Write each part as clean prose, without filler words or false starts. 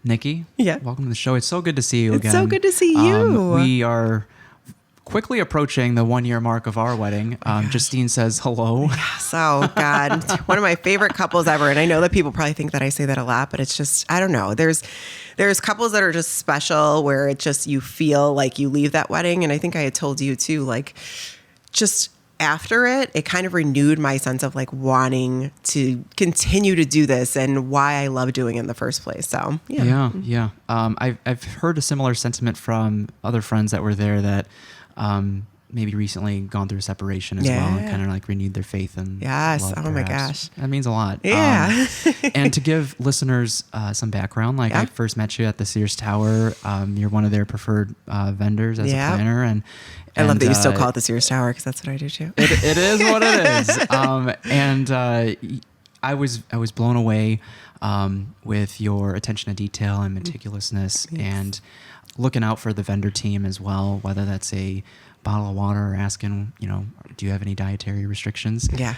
Nikki. Yeah. Welcome to the show. It's so good to see you again. It's so good to see you. We are quickly approaching the 1 year mark of our wedding. Justine says hello. Yes. Oh, God. One of my favorite couples ever. And I know that people probably think that I say that a lot, but it's just, I don't know. There's couples that are just special where it just, you feel like you leave that wedding. And I think I had told you too, like, just after it kind of renewed my sense of like wanting to continue to do this and why I love doing it in the first place. So, Yeah. I've heard a similar sentiment from other friends that were there that maybe recently gone through a separation as well and kind of like renewed their faith and love, oh my perhaps. gosh. That means a lot. Yeah. And to give listeners some background, like I first met you at the Sears Tower. You're one of their preferred vendors as a planner. And I love that you still call it the Sears Tower because that's what I do too. It is what it is. I was blown away with your attention to detail and meticulousness and looking out for the vendor team as well, whether that's a bottle of water or asking, do you have any dietary restrictions? Yeah.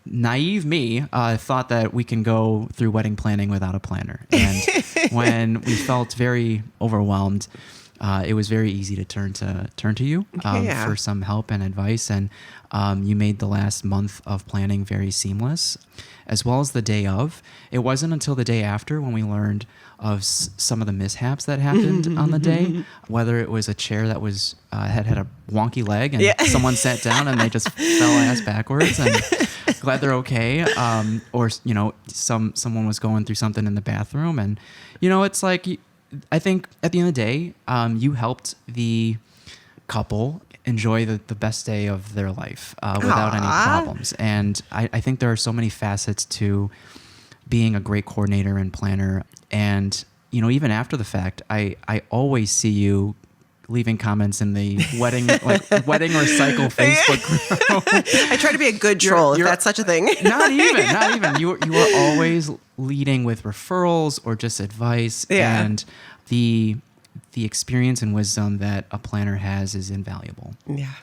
Naive me thought that we can go through wedding planning without a planner. And when we felt very overwhelmed, it was very easy to turn to you for some help and advice. And you made the last month of planning very seamless, as well as the day of. It wasn't until the day after when we learned of some of the mishaps that happened on the day, whether it was a chair that was had a wonky leg and someone sat down and they just fell ass backwards, and glad they're okay. Or someone was going through something in the bathroom, and it's like, I think at the end of the day, you helped the couple enjoy the best day of their life without any problems. And I think there are so many facets to being a great coordinator and planner. And, even after the fact, I always see you leaving comments in the wedding recycle Facebook group. I try to be a good troll, if that's such a thing. Not even. You are always leading with referrals or just advice. Yeah. And the experience and wisdom that a planner has is invaluable. Yeah.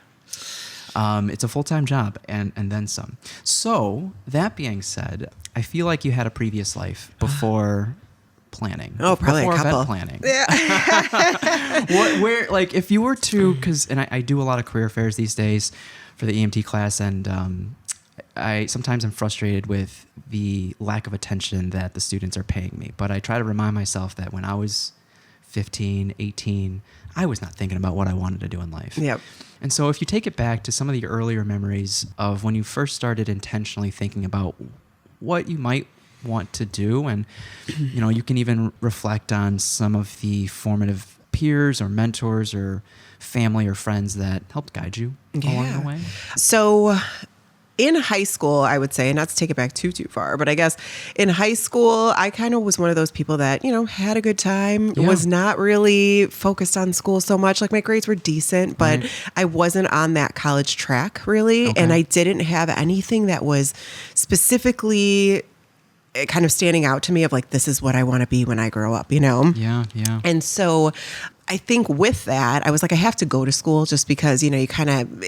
It's a full-time job and then some. So that being said, I feel like you had a previous life before planning. Oh, probably before a couple. Event planning. Yeah. Where if you were to, and I do a lot of career fairs these days for the EMT class, and I sometimes am frustrated with the lack of attention that the students are paying me. But I try to remind myself that when I was 15, 18, I was not thinking about what I wanted to do in life. Yep. And so if you take it back to some of the earlier memories of when you first started intentionally thinking about what you might want to do, and you can even reflect on some of the formative peers or mentors or family or friends that helped guide you along the way. So in high school, I would say, not to take it back too far, but I guess in high school, I kind of was one of those people that, had a good time, was not really focused on school so much. Like my grades were decent, but I wasn't on that college track really. Okay. And I didn't have anything that was specifically kind of standing out to me of like, this is what I want to be when I grow up, Yeah. And so I think with that, I was like, I have to go to school just because, you kind of,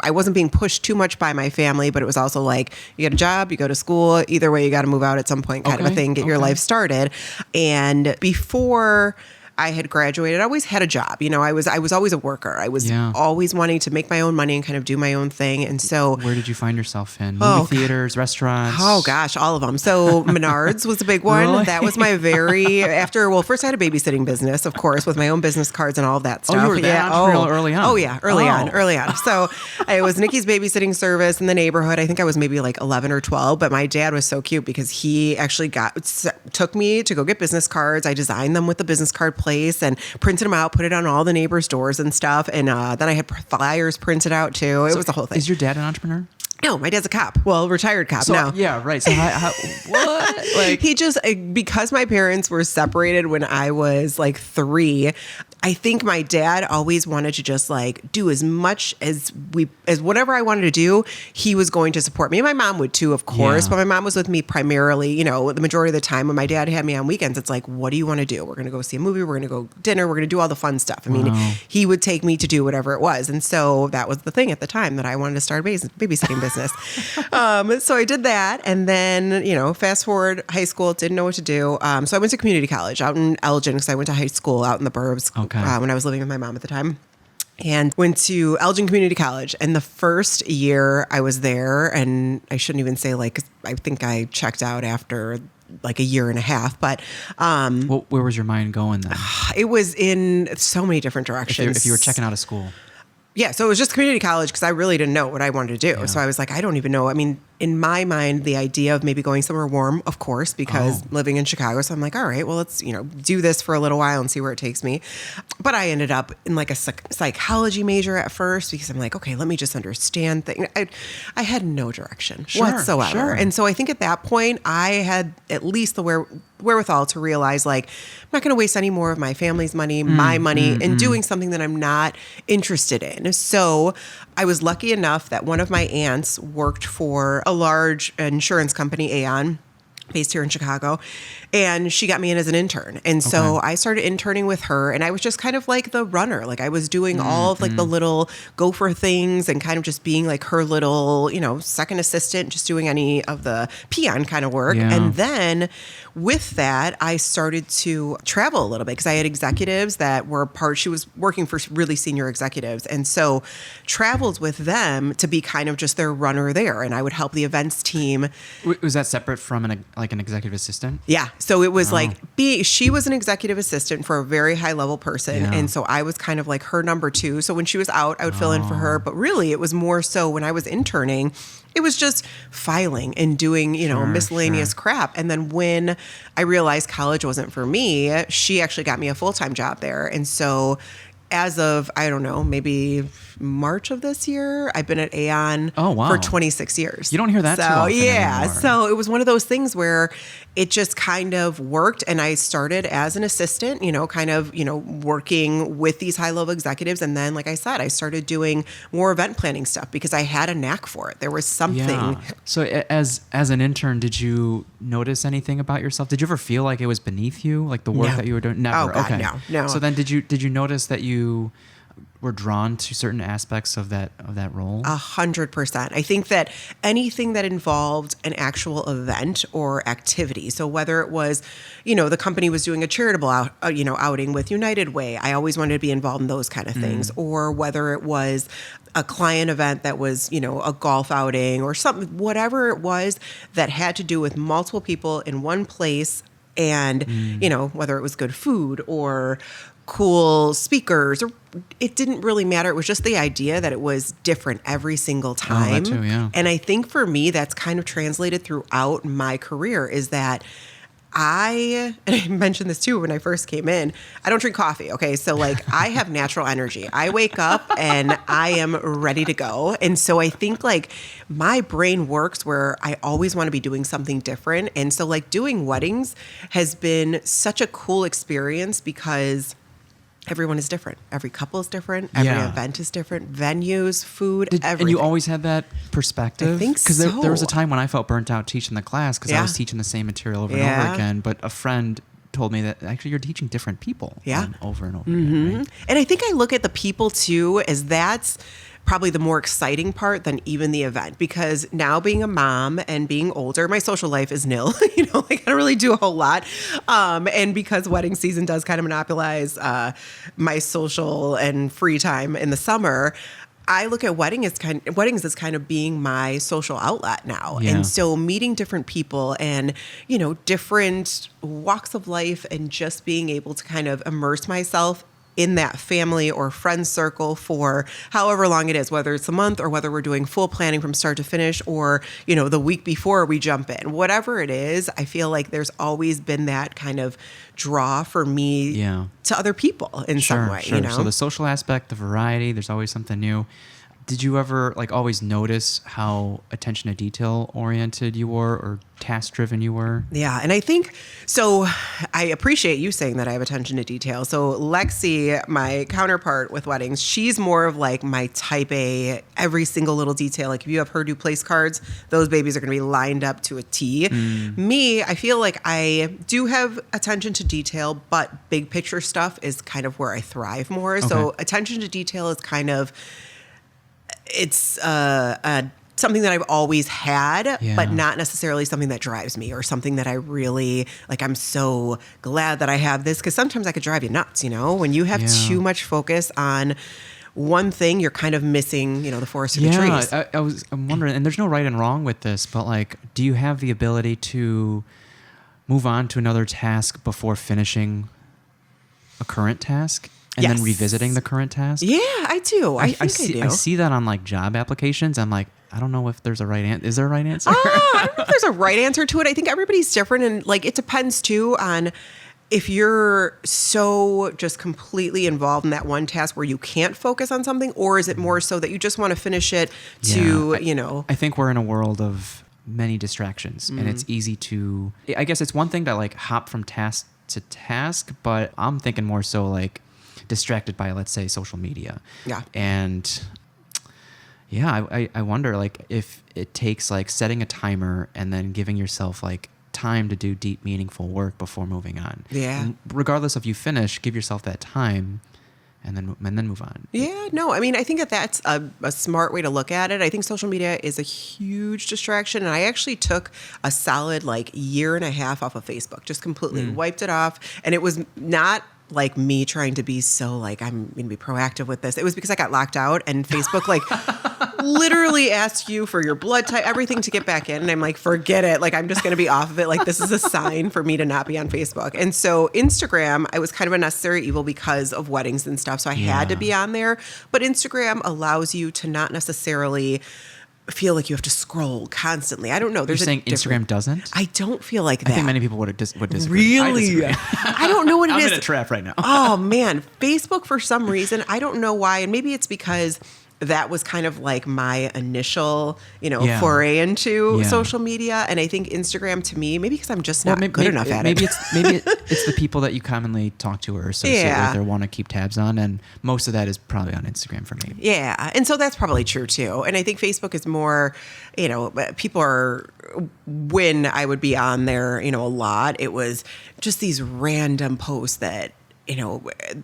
I wasn't being pushed too much by my family, but it was also like, you get a job, you go to school, either way, you got to move out at some point kind of a thing, get your life started. And before I had graduated, I always had a job. I was always a worker. I was always wanting to make my own money and kind of do my own thing. And so, where did you find yourself in? Movie theaters, restaurants? Oh gosh, all of them. So Menards was a big one. Really? That was my first I had a babysitting business, of course, with my own business cards and all of that stuff. Oh, you were that entrepreneurial early on? Oh yeah, early on. So it was Nikki's babysitting service in the neighborhood. I think I was maybe like 11 or 12, but my dad was so cute because he actually took me to go get business cards. I designed them with the business card place and printed them out, put it on all the neighbors' doors and stuff. And then I had flyers printed out too. It was the whole thing. Is your dad an entrepreneur? No, my dad's a cop. Well, retired cop now. Yeah, right. So what? He just, because my parents were separated when I was like 3, I think my dad always wanted to just like do as much as whatever I wanted to do, he was going to support me. And my mom would too, of course, but my mom was with me primarily, you know, the majority of the time. When my dad had me on weekends, it's like, what do you want to do? We're going to go see a movie. We're going to go dinner. We're going to do all the fun stuff. I mean, he would take me to do whatever it was. And so that was the thing at the time, that I wanted to start a babysitting business. So I did that. And then, you know, fast forward high school, didn't know what to do. So I went to community college out in Elgin, because I went to high school out in the burbs. When I was living with my mom at the time, and went to Elgin Community College. And the first year I was there, and I shouldn't even say like, 'cause I think I checked out after like a year and a half, but where was your mind going then? It was in so many different directions. If you were checking out of school. Yeah, so it was just community college because I really didn't know what I wanted to do. So I was like, I don't even know. I mean, in my mind, the idea of maybe going somewhere warm, of course, because living in Chicago. So I'm like, all right, well, let's, you know, do this for a little while and see where it takes me. But I ended up in like a psychology major at first, because I'm like, okay, let me just understand things. I had no direction whatsoever. Sure. And so I think at that point, I had at least the wherewithal to realize, like, I'm not going to waste any more of my family's money, my money, in doing something that I'm not interested in. So I was lucky enough that one of my aunts worked for a large insurance company, Aon, based here in Chicago. And she got me in as an intern. And so I started interning with her, and I was just kind of like the runner. Like I was doing all of like the little gopher things and kind of just being like her little, you know, second assistant, just doing any of the peon kind of work. Yeah. And then with that, I started to travel a little bit because I had executives that were she was working for really senior executives. And so traveled with them to be kind of just their runner there. And I would help the events team. Was that separate from an executive assistant? Yeah. So it was she was an executive assistant for a very high level person. Yeah. And so I was kind of like her number two. So when she was out, I would fill in for her. But really it was more so when I was interning, it was just filing and doing, you know, miscellaneous crap. And then when I realized college wasn't for me, she actually got me a full-time job there. And so as of, I don't know, maybe March of this year, I've been at Aon for 26 years. You don't hear that too often anymore. So it was one of those things where it just kind of worked. And I started as an assistant, you know, kind of, you know, working with these high-level executives. And then, like I said, I started doing more event planning stuff because I had a knack for it. There was something. Yeah. So as an intern, did you notice anything about yourself? Did you ever feel like it was beneath you, like the work that you were doing? Never. Oh, God, no. So then did you notice that you were drawn to certain aspects of that role? 100%. I think that anything that involved an actual event or activity, so whether it was, you know, the company was doing a charitable outing with United Way, I always wanted to be involved in those kind of things, or whether it was a client event that was, you know, a golf outing or something, whatever it was that had to do with multiple people in one place, and you know, whether it was good food or cool speakers, or it didn't really matter. It was just the idea that it was different every single time. That too, yeah. And I think for me, that's kind of translated throughout my career, is that and I mentioned this too when I first came in, I don't drink coffee. Okay. So like I have natural energy. I wake up and I am ready to go. And so I think like my brain works where I always want to be doing something different. And so like doing weddings has been such a cool experience because everyone is different. Every couple is different. Every event is different. Venues, food, everything. And you always had that perspective? I think so. Because there was a time when I felt burnt out teaching the class because I was teaching the same material over and over again. But a friend told me that actually you're teaching different people over and over again. Right? And I think I look at the people too as that's probably the more exciting part than even the event, because now being a mom and being older, my social life is nil. You know, like I don't really do a whole lot. And because wedding season does kind of monopolize my social and free time in the summer, I look at weddings as kind of being my social outlet now. Yeah. And so meeting different people and, you know, different walks of life and just being able to kind of immerse myself in that family or friend circle for however long it is, whether it's a month or whether we're doing full planning from start to finish or, you know, the week before we jump in, whatever it is, I feel like there's always been that kind of draw for me to other people in some way, you know? So the social aspect, the variety, there's always something new. Did you ever like always notice how attention to detail oriented you were or task driven you were? Yeah. And I think, so I appreciate you saying that I have attention to detail. So Lexi, my counterpart with weddings, she's more of like my type A, every single little detail. Like if you have her do place cards, those babies are going to be lined up to a T. Me, I feel like I do have attention to detail, but big picture stuff is kind of where I thrive more. Okay. So attention to detail is kind of, it's something that I've always had, but not necessarily something that drives me or something that I really, like, I'm so glad that I have this, because sometimes I could drive you nuts, you know? When you have too much focus on one thing, you're kind of missing, you know, the forest for the trees. I'm wondering, and there's no right and wrong with this, but like, do you have the ability to move on to another task before finishing a current task? And then revisiting the current task? Yeah, I do. I do. I see that on like job applications. I'm like, I don't know if there's a right answer. Is there a right answer? I don't know if there's a right answer to it. I think everybody's different. And like, it depends too on if you're so just completely involved in that one task where you can't focus on something, or is it more so that you just want to finish it you know? I think we're in a world of many distractions and it's easy to, I guess it's one thing to like hop from task to task, but I'm thinking more so like, distracted by, let's say, social media. Yeah. And I wonder like if it takes like setting a timer and then giving yourself like time to do deep, meaningful work before moving on. Yeah. And regardless if you finish, give yourself that time and then move on. Yeah, no, I mean, I think that's a smart way to look at it. I think social media is a huge distraction. And I actually took a solid like year and a half off of Facebook, just completely wiped it off. And it was not like me trying to be so like, I'm going to be proactive with this. It was because I got locked out and Facebook like literally asked you for your blood type, everything to get back in. And I'm like, forget it. Like, I'm just going to be off of it. Like, this is a sign for me to not be on Facebook. And so Instagram, I was kind of a necessary evil because of weddings and stuff. So I had to be on there. But Instagram allows you to not necessarily feel like you have to scroll constantly. I don't know. You're saying Instagram doesn't? I don't feel like that. I think many people would disagree. Really? I don't know what it is. I'm in a trap right now. Oh, man. Facebook, for some reason, I don't know why. And maybe it's because that was kind of like my initial, foray into social media. And I think Instagram to me, maybe because I'm just not good enough at it. Maybe it's the people that you commonly talk to or associate with or want to keep tabs on. And most of that is probably on Instagram for me. Yeah. And so that's probably true too. And I think Facebook is more, people are, when I would be on there, a lot, it was just these random posts that,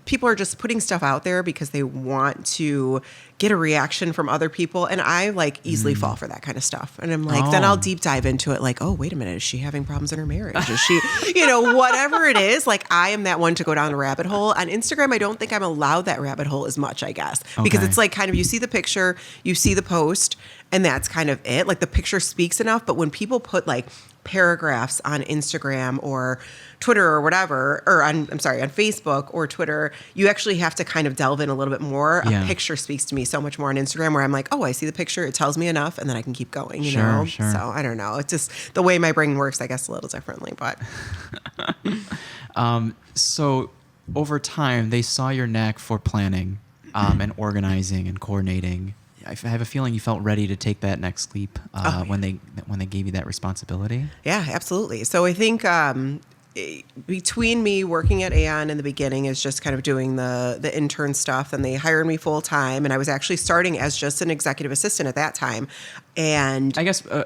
people are just putting stuff out there because they want to get a reaction from other people. And I like easily fall for that kind of stuff. And I'm like, then I'll deep dive into it. Like, oh, wait a minute. Is she having problems in her marriage? Is she, whatever it is, like I am that one to go down the rabbit hole. On Instagram, I don't think I'm allowed that rabbit hole as much, I guess, because it's like kind of, you see the picture, you see the post, and that's kind of it. Like the picture speaks enough. But when people put like paragraphs on Instagram or Twitter or whatever, or on Facebook or Twitter, you actually have to kind of delve in a little bit more. A picture speaks to me so much more on Instagram where I'm like, oh, I see the picture. It tells me enough. And then I can keep going, you know? Sure. So I don't know. It's just the way my brain works, I guess, a little differently, but. So over time, they saw your knack for planning and organizing and coordinating. I have a feeling you felt ready to take that next leap when they gave you that responsibility. Yeah, absolutely. So I think between me working at Aon in the beginning is just kind of doing the intern stuff, and they hired me full time, and I was actually starting as just an executive assistant at that time. And I guess a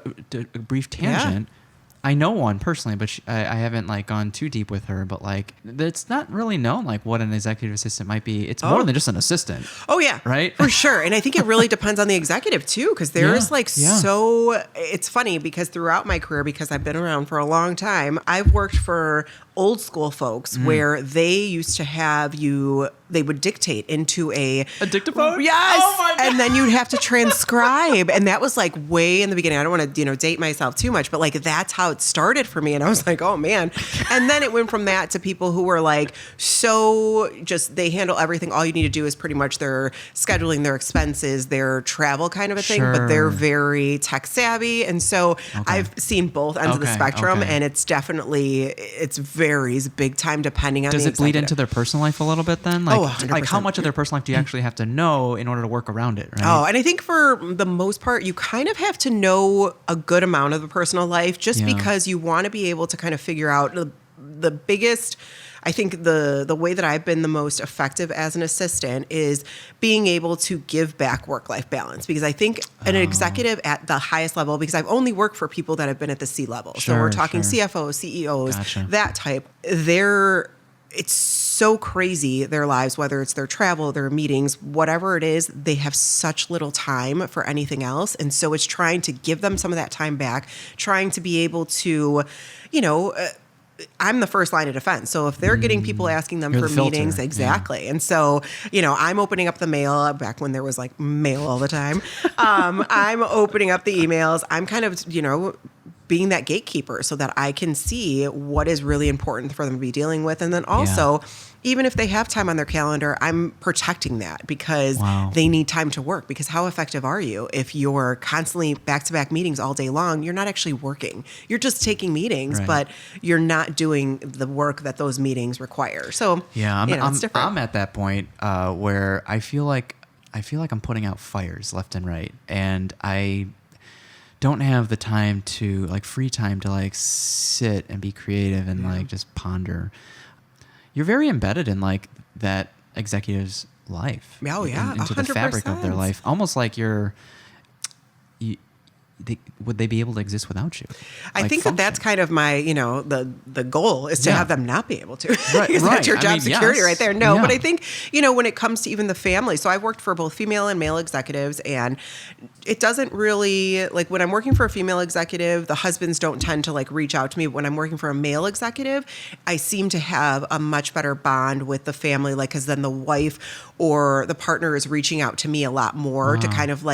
brief tangent. Yeah. I know one personally, but I haven't like gone too deep with her. But like, it's not really known like what an executive assistant might be. It's more than just an assistant. Oh yeah, right, for sure. And I think it really depends on the executive too, because there is like so. It's funny because throughout my career, because I've been around for a long time, I've worked for old school folks where they used to have they would dictate into a dictaphone. Yes. Oh my God. And then you'd have to transcribe. And that was like way in the beginning. I don't want to, date myself too much, but like that's how it started for me. And I was like, oh man. And then it went from that to people who were like, so just, they handle everything. All you need to do is pretty much their scheduling, their expenses, their travel kind of a thing, but they're very tech savvy. And so I've seen both ends of the spectrum and it's definitely, varies big time depending on Does it bleed into their personal life a little bit then? Like like how much of their personal life do you actually have to know in order to work around it, right? Oh, and I think for the most part, you kind of have to know a good amount of the personal life just because you want to be able to kind of figure out the biggest. I think the way that I've been the most effective as an assistant is being able to give back work-life balance, because I think an executive at the highest level, because I've only worked for people that have been at the C level. So we're talking CFOs, CEOs, that type. It's so crazy, their lives, whether it's their travel, their meetings, whatever it is, they have such little time for anything else. And so it's trying to give them some of that time back, trying to be able to, I'm the first line of defense. So if they're getting people asking them for meetings, exactly. Yeah. And so, I'm opening up the mail back when there was like mail all the time. I'm opening up the emails. I'm kind of, being that gatekeeper so that I can see what is really important for them to be dealing with. And then also, even if they have time on their calendar, I'm protecting that because they need time to work. Because how effective are you if you're constantly back-to-back meetings all day long? You're not actually working. You're just taking meetings, but you're not doing the work that those meetings require. So it's different. I'm at that point where I feel like I'm putting out fires left and right, and I don't have the time to free time to sit and be creative and just ponder. You're very embedded in that executive's life. Oh yeah, into 100%. The fabric of their life, almost like would they be able to exist without you? I think that's kind of my, the goal is to have them not be able to. Because that's your job security right there. No, but I think, when it comes to even the family, so I've worked for both female and male executives, and it doesn't really, when I'm working for a female executive, the husbands don't tend to reach out to me. When I'm working for a male executive, I seem to have a much better bond with the family, because then the wife or the partner is reaching out to me a lot more to kind of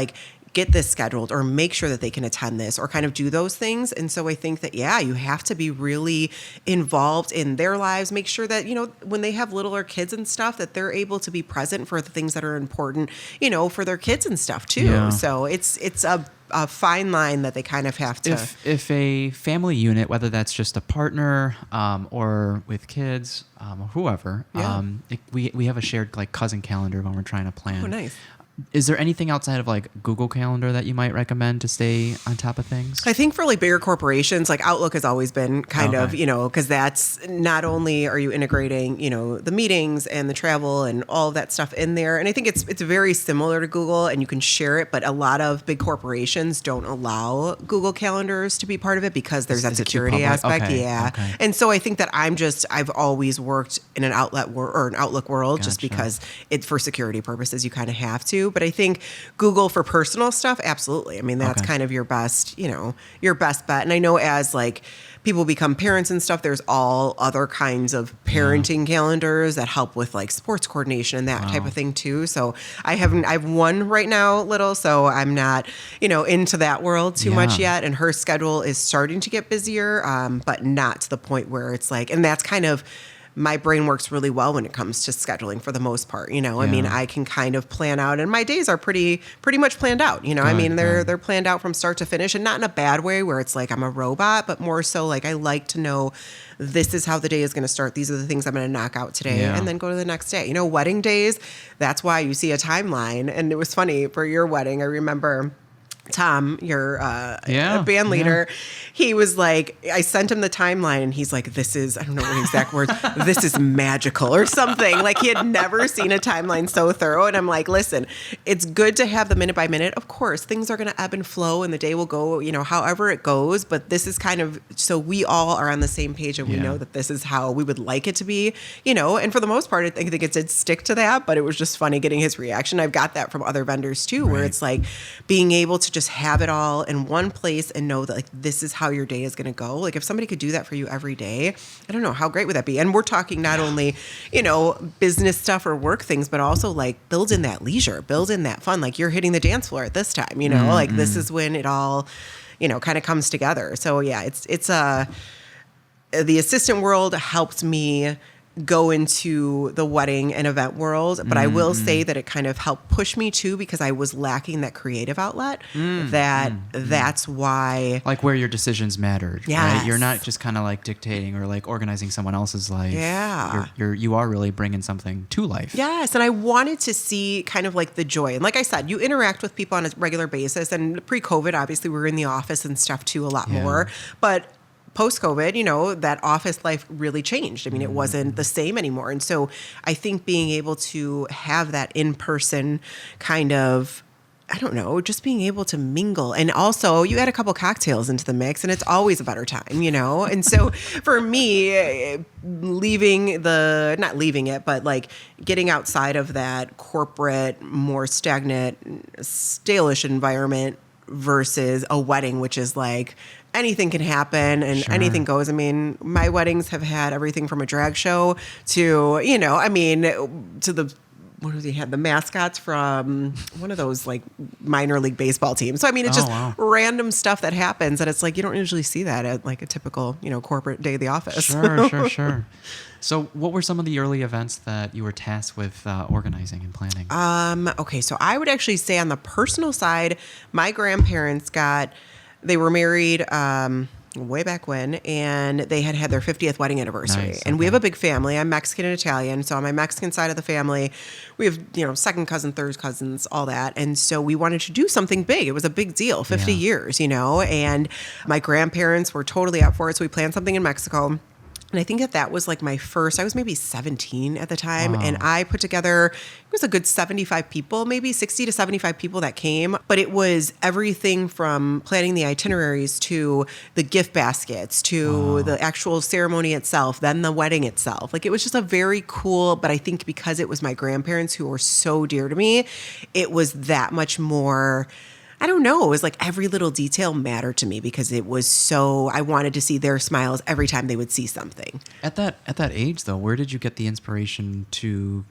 get this scheduled or make sure that they can attend this or kind of do those things. And so I think that, you have to be really involved in their lives, make sure that, when they have littler kids and stuff, that they're able to be present for the things that are important, for their kids and stuff too. Yeah. So it's a fine line that they kind of have to. If a family unit, whether that's just a partner or with kids or whoever, we have a shared cousin calendar when we're trying to plan. Oh, nice. Is there anything outside of Google Calendar that you might recommend to stay on top of things? I think for bigger corporations, Outlook has always been kind of, because that's not only are you integrating, the meetings and the travel and all of that stuff in there. And I think it's very similar to Google and you can share it, but a lot of big corporations don't allow Google Calendars to be part of it because there's that security aspect. Okay. Yeah. Okay. And so I think that I've always worked in an Outlook world just because it's for security purposes, you kind of have to. But I think Google for personal stuff, absolutely. I mean, that's kind of your best, your best bet. And I know as people become parents and stuff, there's all other kinds of parenting calendars that help with sports coordination and that type of thing too. So I have one right now, little, so I'm not, into that world too much yet. And her schedule is starting to get busier, but not to the point where it's and that's kind of, my brain works really well when it comes to scheduling for the most part. I mean, I can kind of plan out, and my days are pretty much planned out. I mean, they're planned out from start to finish, and not in a bad way where it's I'm a robot, but more so I like to know this is how the day is going to start. These are the things I'm going to knock out today and then go to the next day. Wedding days, that's why you see a timeline. And it was funny for your wedding. I remember Tom, your band leader, he was I sent him the timeline and he's this is, I don't know what exact words, this is magical or something. He had never seen a timeline so thorough. And I'm listen, it's good to have the minute by minute. Of course, things are going to ebb and flow and the day will go, however it goes. But this is kind of, so we all are on the same page and we know that this is how we would like it to be, and for the most part, I think it did stick to that, but it was just funny getting his reaction. I've got that from other vendors too, where it's being able to just have it all in one place and know that this is how your day is going to go. If somebody could do that for you every day, I don't know, how great would that be? And we're talking not only, business stuff or work things, but also build in that leisure, build in that fun. You're hitting the dance floor at this time, this is when it all, kind of comes together. So yeah, it's the assistant world helped me go into the wedding and event world, but I will say that it kind of helped push me too, because I was lacking that creative outlet. That's why, like, where your decisions mattered. Yes. Right? You're not just kind of like dictating or like organizing someone else's life. Yeah. You are really bringing something to life. Yes, and I wanted to see kind of like the joy. And like I said, you interact with people on a regular basis, and pre-COVID, obviously we were in the office and stuff too a lot more, but post-COVID, that office life really changed. I mean, it wasn't the same anymore. And so I think being able to have that in-person kind of, I don't know, just being able to mingle. And also you add a couple cocktails into the mix and it's always a better time, And so for me, not leaving it, but like getting outside of that corporate, more stagnant, stale-ish environment versus a wedding, which is like, anything can happen and anything goes. I mean, my weddings have had everything from a drag show to, to the, what was he had? The mascots from one of those like minor league baseball teams. So, I mean, it's just random stuff that happens that it's like, you don't usually see that at like a typical, corporate day of the office. Sure. So what were some of the early events that you were tasked with organizing and planning? Okay. So I would actually say on the personal side, my grandparents they were married way back when, and they had their 50th wedding anniversary. Nice, and we have a big family. I'm Mexican and Italian. So on my Mexican side of the family, we have, second cousin, third cousins, all that. And so we wanted to do something big. It was a big deal, 50 years, and my grandparents were totally up for it. So we planned something in Mexico. And I think that was like my first, I was maybe 17 at the time. Wow. And I put together, it was a good 75 people, maybe 60 to 75 people that came. But it was everything from planning the itineraries to the gift baskets to the actual ceremony itself, then the wedding itself. Like, it was just a very cool, but I think because it was my grandparents who were so dear to me, it was that much more, I don't know. It was like every little detail mattered to me because it was so, I wanted to see their smiles every time they would see something. At that age, though, where did you get the inspiration to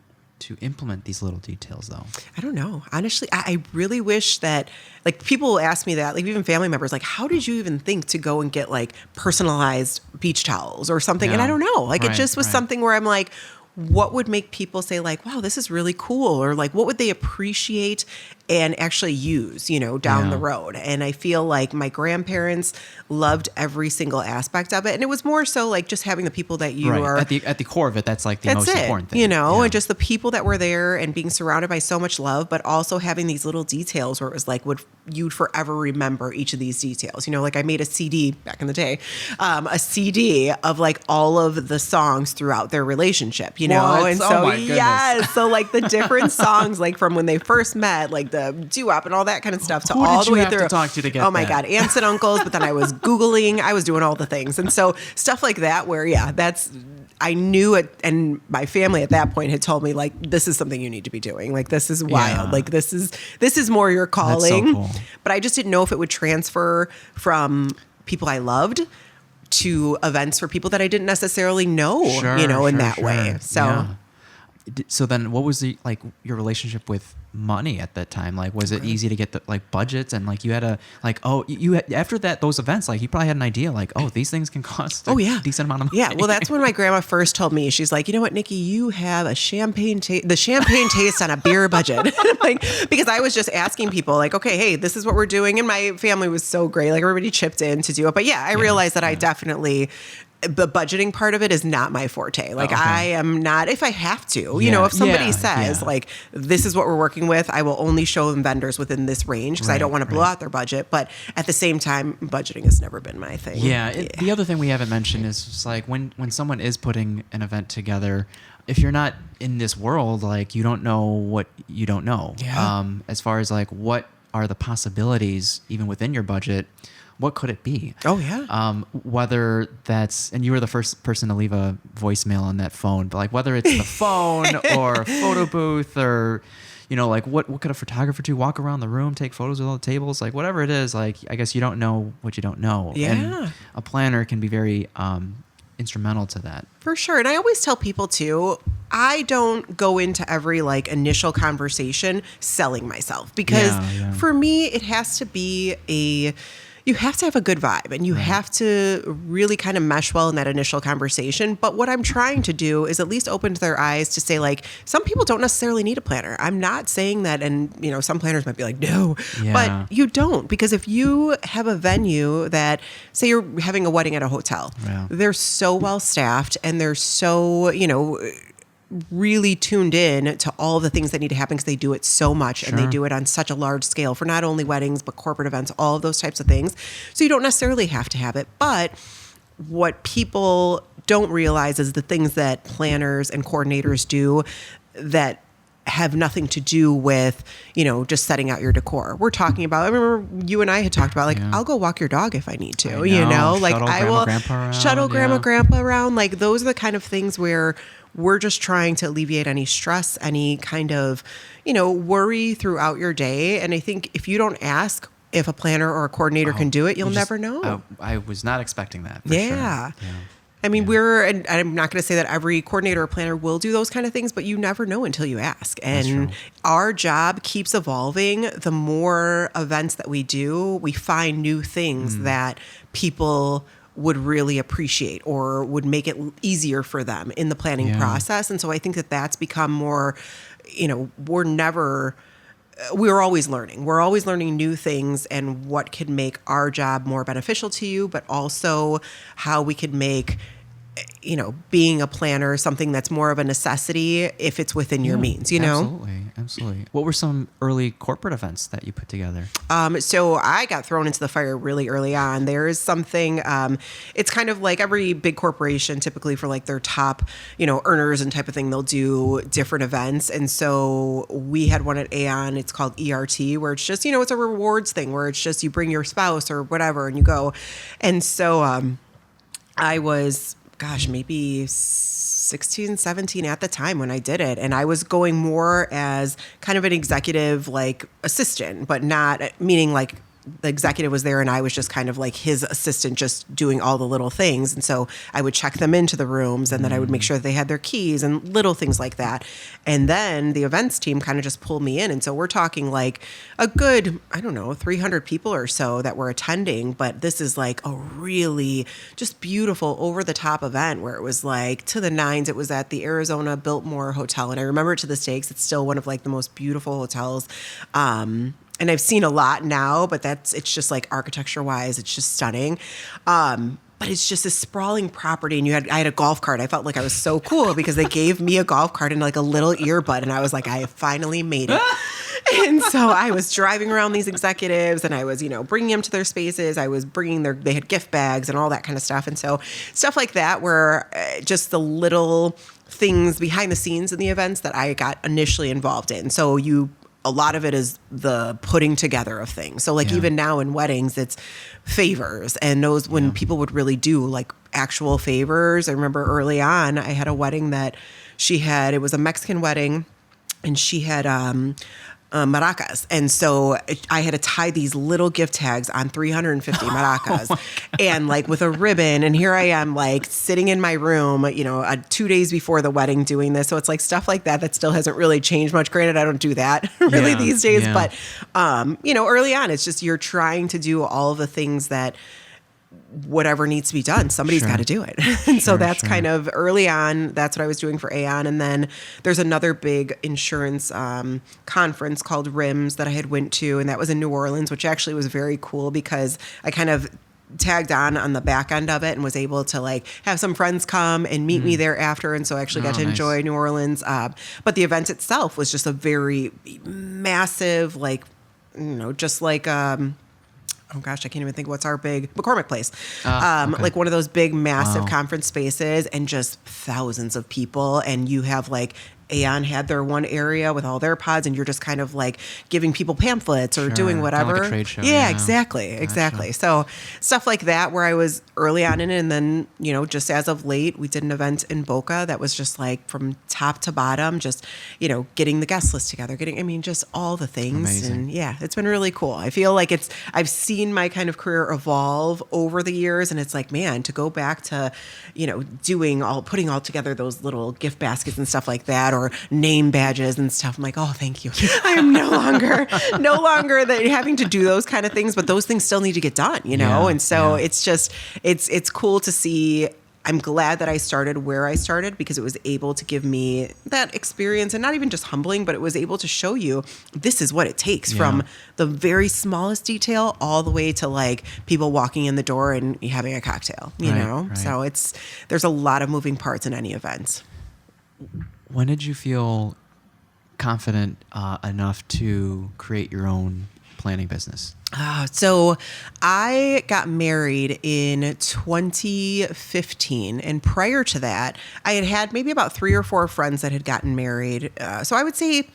implement these little details, though? I don't know. Honestly, I really wish that, like, people will ask me that, like even family members, like, how did you even think to go and get like personalized beach towels or something? And I don't know. Like, it just was something where I'm like, what would make people say like, wow, this is really cool? Or like, what would they appreciate and actually use, down the road? And I feel like my grandparents loved every single aspect of it. And it was more so like just having the people that you are at the core of it. That's like the most important thing, and just the people that were there and being surrounded by so much love, but also having these little details where it was like, you'd forever remember each of these details. Like I made a CD back in the day, a CD of like all of the songs throughout their relationship, What? And so, so like the different songs, like from when they first met, like the doo-wop and all that kind of stuff, Who all did the you way have through. To talk to get oh my that? God, aunts and uncles. But then I was Googling, I was doing all the things. And so stuff like that where, I knew it. And my family at that point had told me like, this is something you need to be doing. Like, this is wild. Like this is more your calling. That's so cool. But I just didn't know if it would transfer from people I loved to events for people that I didn't necessarily know, in that way. So. So then what was your relationship with money at that time? Like, was it easy to get the budgets and like you had a after those events, like you probably had an idea like, oh, these things can cost a decent amount of money. Yeah. Well, that's when my grandma first told me, she's like, you know what, Nicki, you have the champagne taste on a beer budget. Like, because I was just asking people like, okay, hey, this is what we're doing. And my family was so great. Like everybody chipped in to do it. But I realized that I definitely, the budgeting part of it is not my forte. Like I am not, if I have to, if somebody says like, this is what we're working with, I will only show them vendors within this range because I don't want to blow out their budget. But at the same time, budgeting has never been my thing. The other thing we haven't mentioned is just like when someone is putting an event together, if you're not in this world, like you don't know what you don't know. As far as like, what are the possibilities even within your budget? What could it be? Oh, yeah. Whether that's, and you were the first person to leave a voicemail on that phone, but like whether it's the phone or a photo booth or, like what could a photographer do? Walk around the room, take photos of all the tables, like whatever it is, like I guess you don't know what you don't know. Yeah. And a planner can be very instrumental to that. For sure. And I always tell people too, I don't go into every like initial conversation selling myself because for me, it has to be you have to have a good vibe and you have to really kind of mesh well in that initial conversation. But what I'm trying to do is at least open their eyes to say, like, some people don't necessarily need a planner. I'm not saying that. And, you know, some planners might be like, no, but you don't, because if you have a venue that, say you're having a wedding at a hotel, they're so well staffed and they're so, you know, really tuned in to all the things that need to happen because they do it so much and they do it on such a large scale for not only weddings, but corporate events, all of those types of things. So you don't necessarily have to have it. But what people don't realize is the things that planners and coordinators do that have nothing to do with, you know, just setting out your decor. We're talking about, I remember you and I had talked about, like, I'll go walk your dog if I need to, you know, like I will shuttle grandma, grandpa around. Like those are the kind of things where we're just trying to alleviate any stress, any kind of, you know, worry throughout your day. And I think if you don't ask if a planner or a coordinator can do it, you'll never know. I was not expecting that. For sure. I mean, and I'm not going to say that every coordinator or planner will do those kind of things, but you never know until you ask. And our job keeps evolving. The more events that we do, we find new things that people would really appreciate or would make it easier for them in the planning process. And so I think that that's become more, you know, we're always learning. We're always learning new things and what can make our job more beneficial to you, but also how we can make, you know, being a planner something that's more of a necessity if it's within your means, you know? Absolutely. What were some early corporate events that you put together? So I got thrown into the fire really early on. There is something, it's kind of like every big corporation, typically for like their top, you know, earners and type of thing, they'll do different events. And so we had one at Aon, it's called ERT, where it's just, you know, it's a rewards thing where it's just you bring your spouse or whatever and you go. And so I was, maybe 16, 17 at the time when I did it. And I was going more as kind of an executive, like assistant, but not meaning like the executive was there and I was just kind of like his assistant, just doing all the little things. And so I would check them into the rooms and then I would make sure that they had their keys and little things like that. And then the events team kind of just pulled me in. And so we're talking like a good, 300 people or so that were attending. But this is like a really just beautiful over the top event where it was like to the nines. It was at the Arizona Biltmore Hotel. And I remember it to this day because it's still one of like the most beautiful hotels. And I've seen a lot now, but it's just like architecture wise, it's just stunning. But it's just a sprawling property. And I had a golf cart. I felt like I was so cool because they gave me a golf cart and like a little earbud. And I was like, I have finally made it. And so I was driving around these executives and I was, you know, bringing them to their spaces. I was bringing they had gift bags and all that kind of stuff. And so stuff like that were just the little things behind the scenes in the events that I got initially involved in. So a lot of it is the putting together of things. So like even now in weddings, it's favors and those when people would really do like actual favors. I remember early on, I had a wedding that it was a Mexican wedding and she had maracas. And so I had to tie these little gift tags on 350 maracas and like with a ribbon. And here I am like sitting in my room, you know, 2 days before the wedding doing this. So it's like stuff like that still hasn't really changed much. Granted, I don't do that really these days, but you know, early on, it's just, you're trying to do all of the things that whatever needs to be done, somebody's got to do it. And so that's kind of early on, that's what I was doing for Aon. And then there's another big insurance conference called RIMS that I had went to, and that was in New Orleans, which actually was very cool because I kind of tagged on the back end of it and was able to like have some friends come and meet me there after. And so I actually got to enjoy New Orleans. But the event itself was just a very massive, like, you know, just like, oh gosh, I can't even think what's our big McCormick Place. Like one of those big, massive conference spaces and just thousands of people. And you have like Aon had their one area with all their pods and you're just kind of like giving people pamphlets or doing whatever. Kind of like a trade show. Yeah, exactly. So stuff like that where I was early on in it. And then, you know, just as of late, we did an event in Boca that was just like from top to bottom, just, you know, getting the guest list together, just all the things. Amazing. And yeah, it's been really cool. I feel like I've seen my kind of career evolve over the years and it's like, man, to go back to, you know, putting all together those little gift baskets and stuff like that, or name badges and stuff. I'm like, oh, thank you. I am no longer that having to do those kind of things, but those things still need to get done, you know? Yeah, and so yeah. it's just, it's cool to see. I'm glad that I started where I started because it was able to give me that experience, and not even just humbling, but it was able to show you this is what it takes from the very smallest detail all the way to like people walking in the door and having a cocktail, you know? Right. So there's a lot of moving parts in any event. When did you feel confident enough to create your own planning business? So I got married in 2015. And prior to that, I had maybe about 3 or 4 friends that had gotten married. So I would say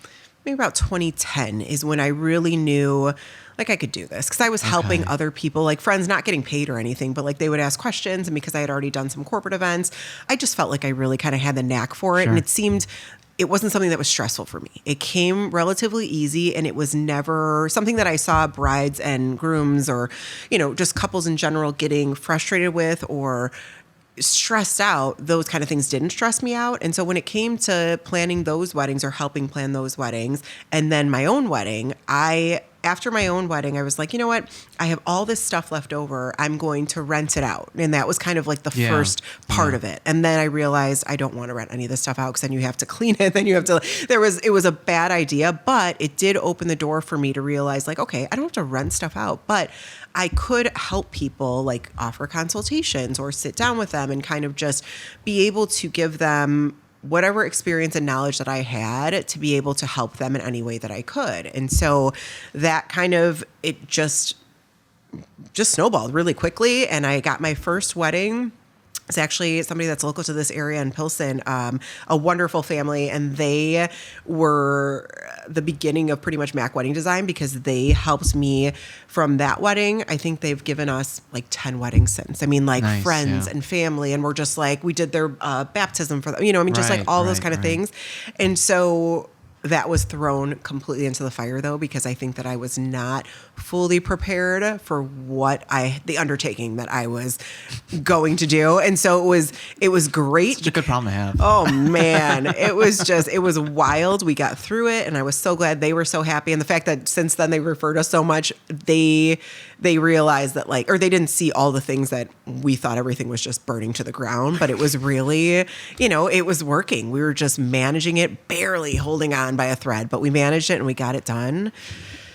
maybe about 2010 is when I really knew like I could do this, because I was helping other people, like friends, not getting paid or anything, but like they would ask questions. And because I had already done some corporate events, I just felt like I really kind of had the knack for it. Sure. And it wasn't something that was stressful for me. It came relatively easy, and it was never something that I saw brides and grooms or, you know, just couples in general getting frustrated with or stressed out. Those kind of things didn't stress me out. And so when it came to planning those weddings or helping plan those weddings, and then my own wedding, after my own wedding, I was like, you know what? I have all this stuff left over. I'm going to rent it out. And that was kind of like the first part of it. And then I realized I don't want to rent any of this stuff out, because then you have to clean it. Then you have to, it was a bad idea, but it did open the door for me to realize like, okay, I don't have to rent stuff out, but I could help people, like offer consultations or sit down with them and kind of just be able to give them whatever experience and knowledge that I had to be able to help them in any way that I could. And so that kind of, it just snowballed really quickly. And I got my first wedding. It's actually somebody that's local to this area in Pilsen, a wonderful family. And they were the beginning of pretty much Mack Wedding Design, because they helped me from that wedding. I think they've given us like 10 weddings since. I mean, like nice, friends and family. And we're just like, we did their baptism for them, you know, I mean, just like all those kind of things. And so that was thrown completely into the fire, though, because I think that I was not fully prepared for the undertaking that I was going to do. And so it was great. Such a good problem to have. Oh man, it was wild. We got through it, and I was so glad. They were so happy. And the fact that since then they referred us so much, they realized that or they didn't see all the things that we thought everything was just burning to the ground, but it was really, it was working. We were just managing it, barely holding on by a thread, but we managed it and we got it done.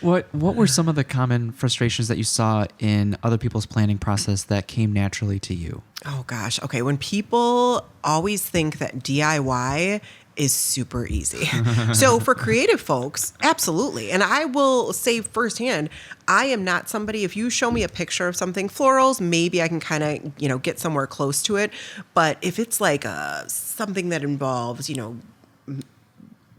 What were some of the common frustrations that you saw in other people's planning process that came naturally to you? Oh gosh. Okay. When people always think that DIY is super easy. So for creative folks, absolutely. And I will say firsthand, I am not somebody, if you show me a picture of something, florals, maybe I can kind of, get somewhere close to it. But if it's like something that involves,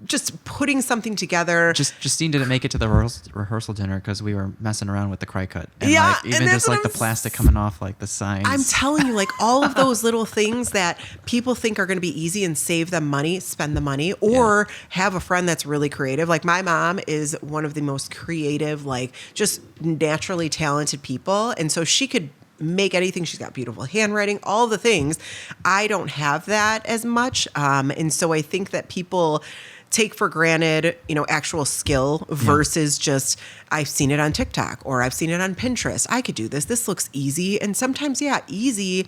just putting something together. Justine didn't make it to the rehearsal dinner because we were messing around with the cry cut. And even just like the plastic coming off like the signs. I'm telling you, like all of those little things that people think are going to be easy and save them money, spend the money, or have a friend that's really creative. Like my mom is one of the most creative, like just naturally talented people. And so she could make anything. She's got beautiful handwriting, all the things. I don't have that as much. And so I think that people take for granted, actual skill versus just, I've seen it on TikTok or I've seen it on Pinterest. I could do this. This looks easy. And sometimes, easy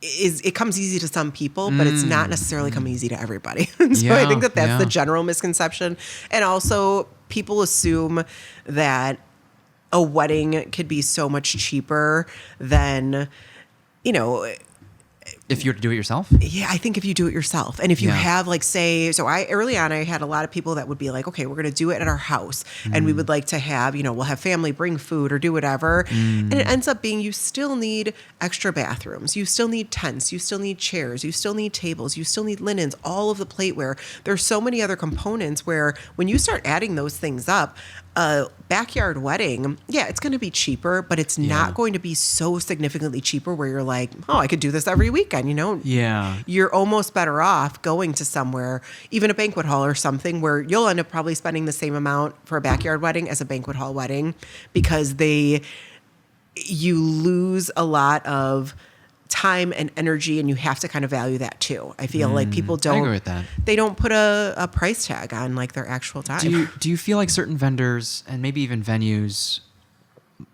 it comes easy to some people, but it's not necessarily come easy to everybody. So I think that's the general misconception. And also people assume that a wedding could be so much cheaper than, if you were to do it yourself? Yeah, I think if you do it yourself. And if you have early on, I had a lot of people that would be like, okay, we're going to do it at our house. And we would like to have, we'll have family bring food or do whatever. And it ends up being, you still need extra bathrooms. You still need tents. You still need chairs. You still need tables. You still need linens, all of the plateware. There's so many other components where when you start adding those things up, a backyard wedding, it's going to be cheaper, but it's not going to be so significantly cheaper where you're like, oh, I could do this every weekend, Yeah. You're almost better off going to somewhere, even a banquet hall or something, where you'll end up probably spending the same amount for a backyard wedding as a banquet hall wedding, because you lose a lot of time and energy, and you have to kind of value that too. I feel like people don't. I agree with that. They don't put a price tag on like their actual time. Do you feel like certain vendors and maybe even venues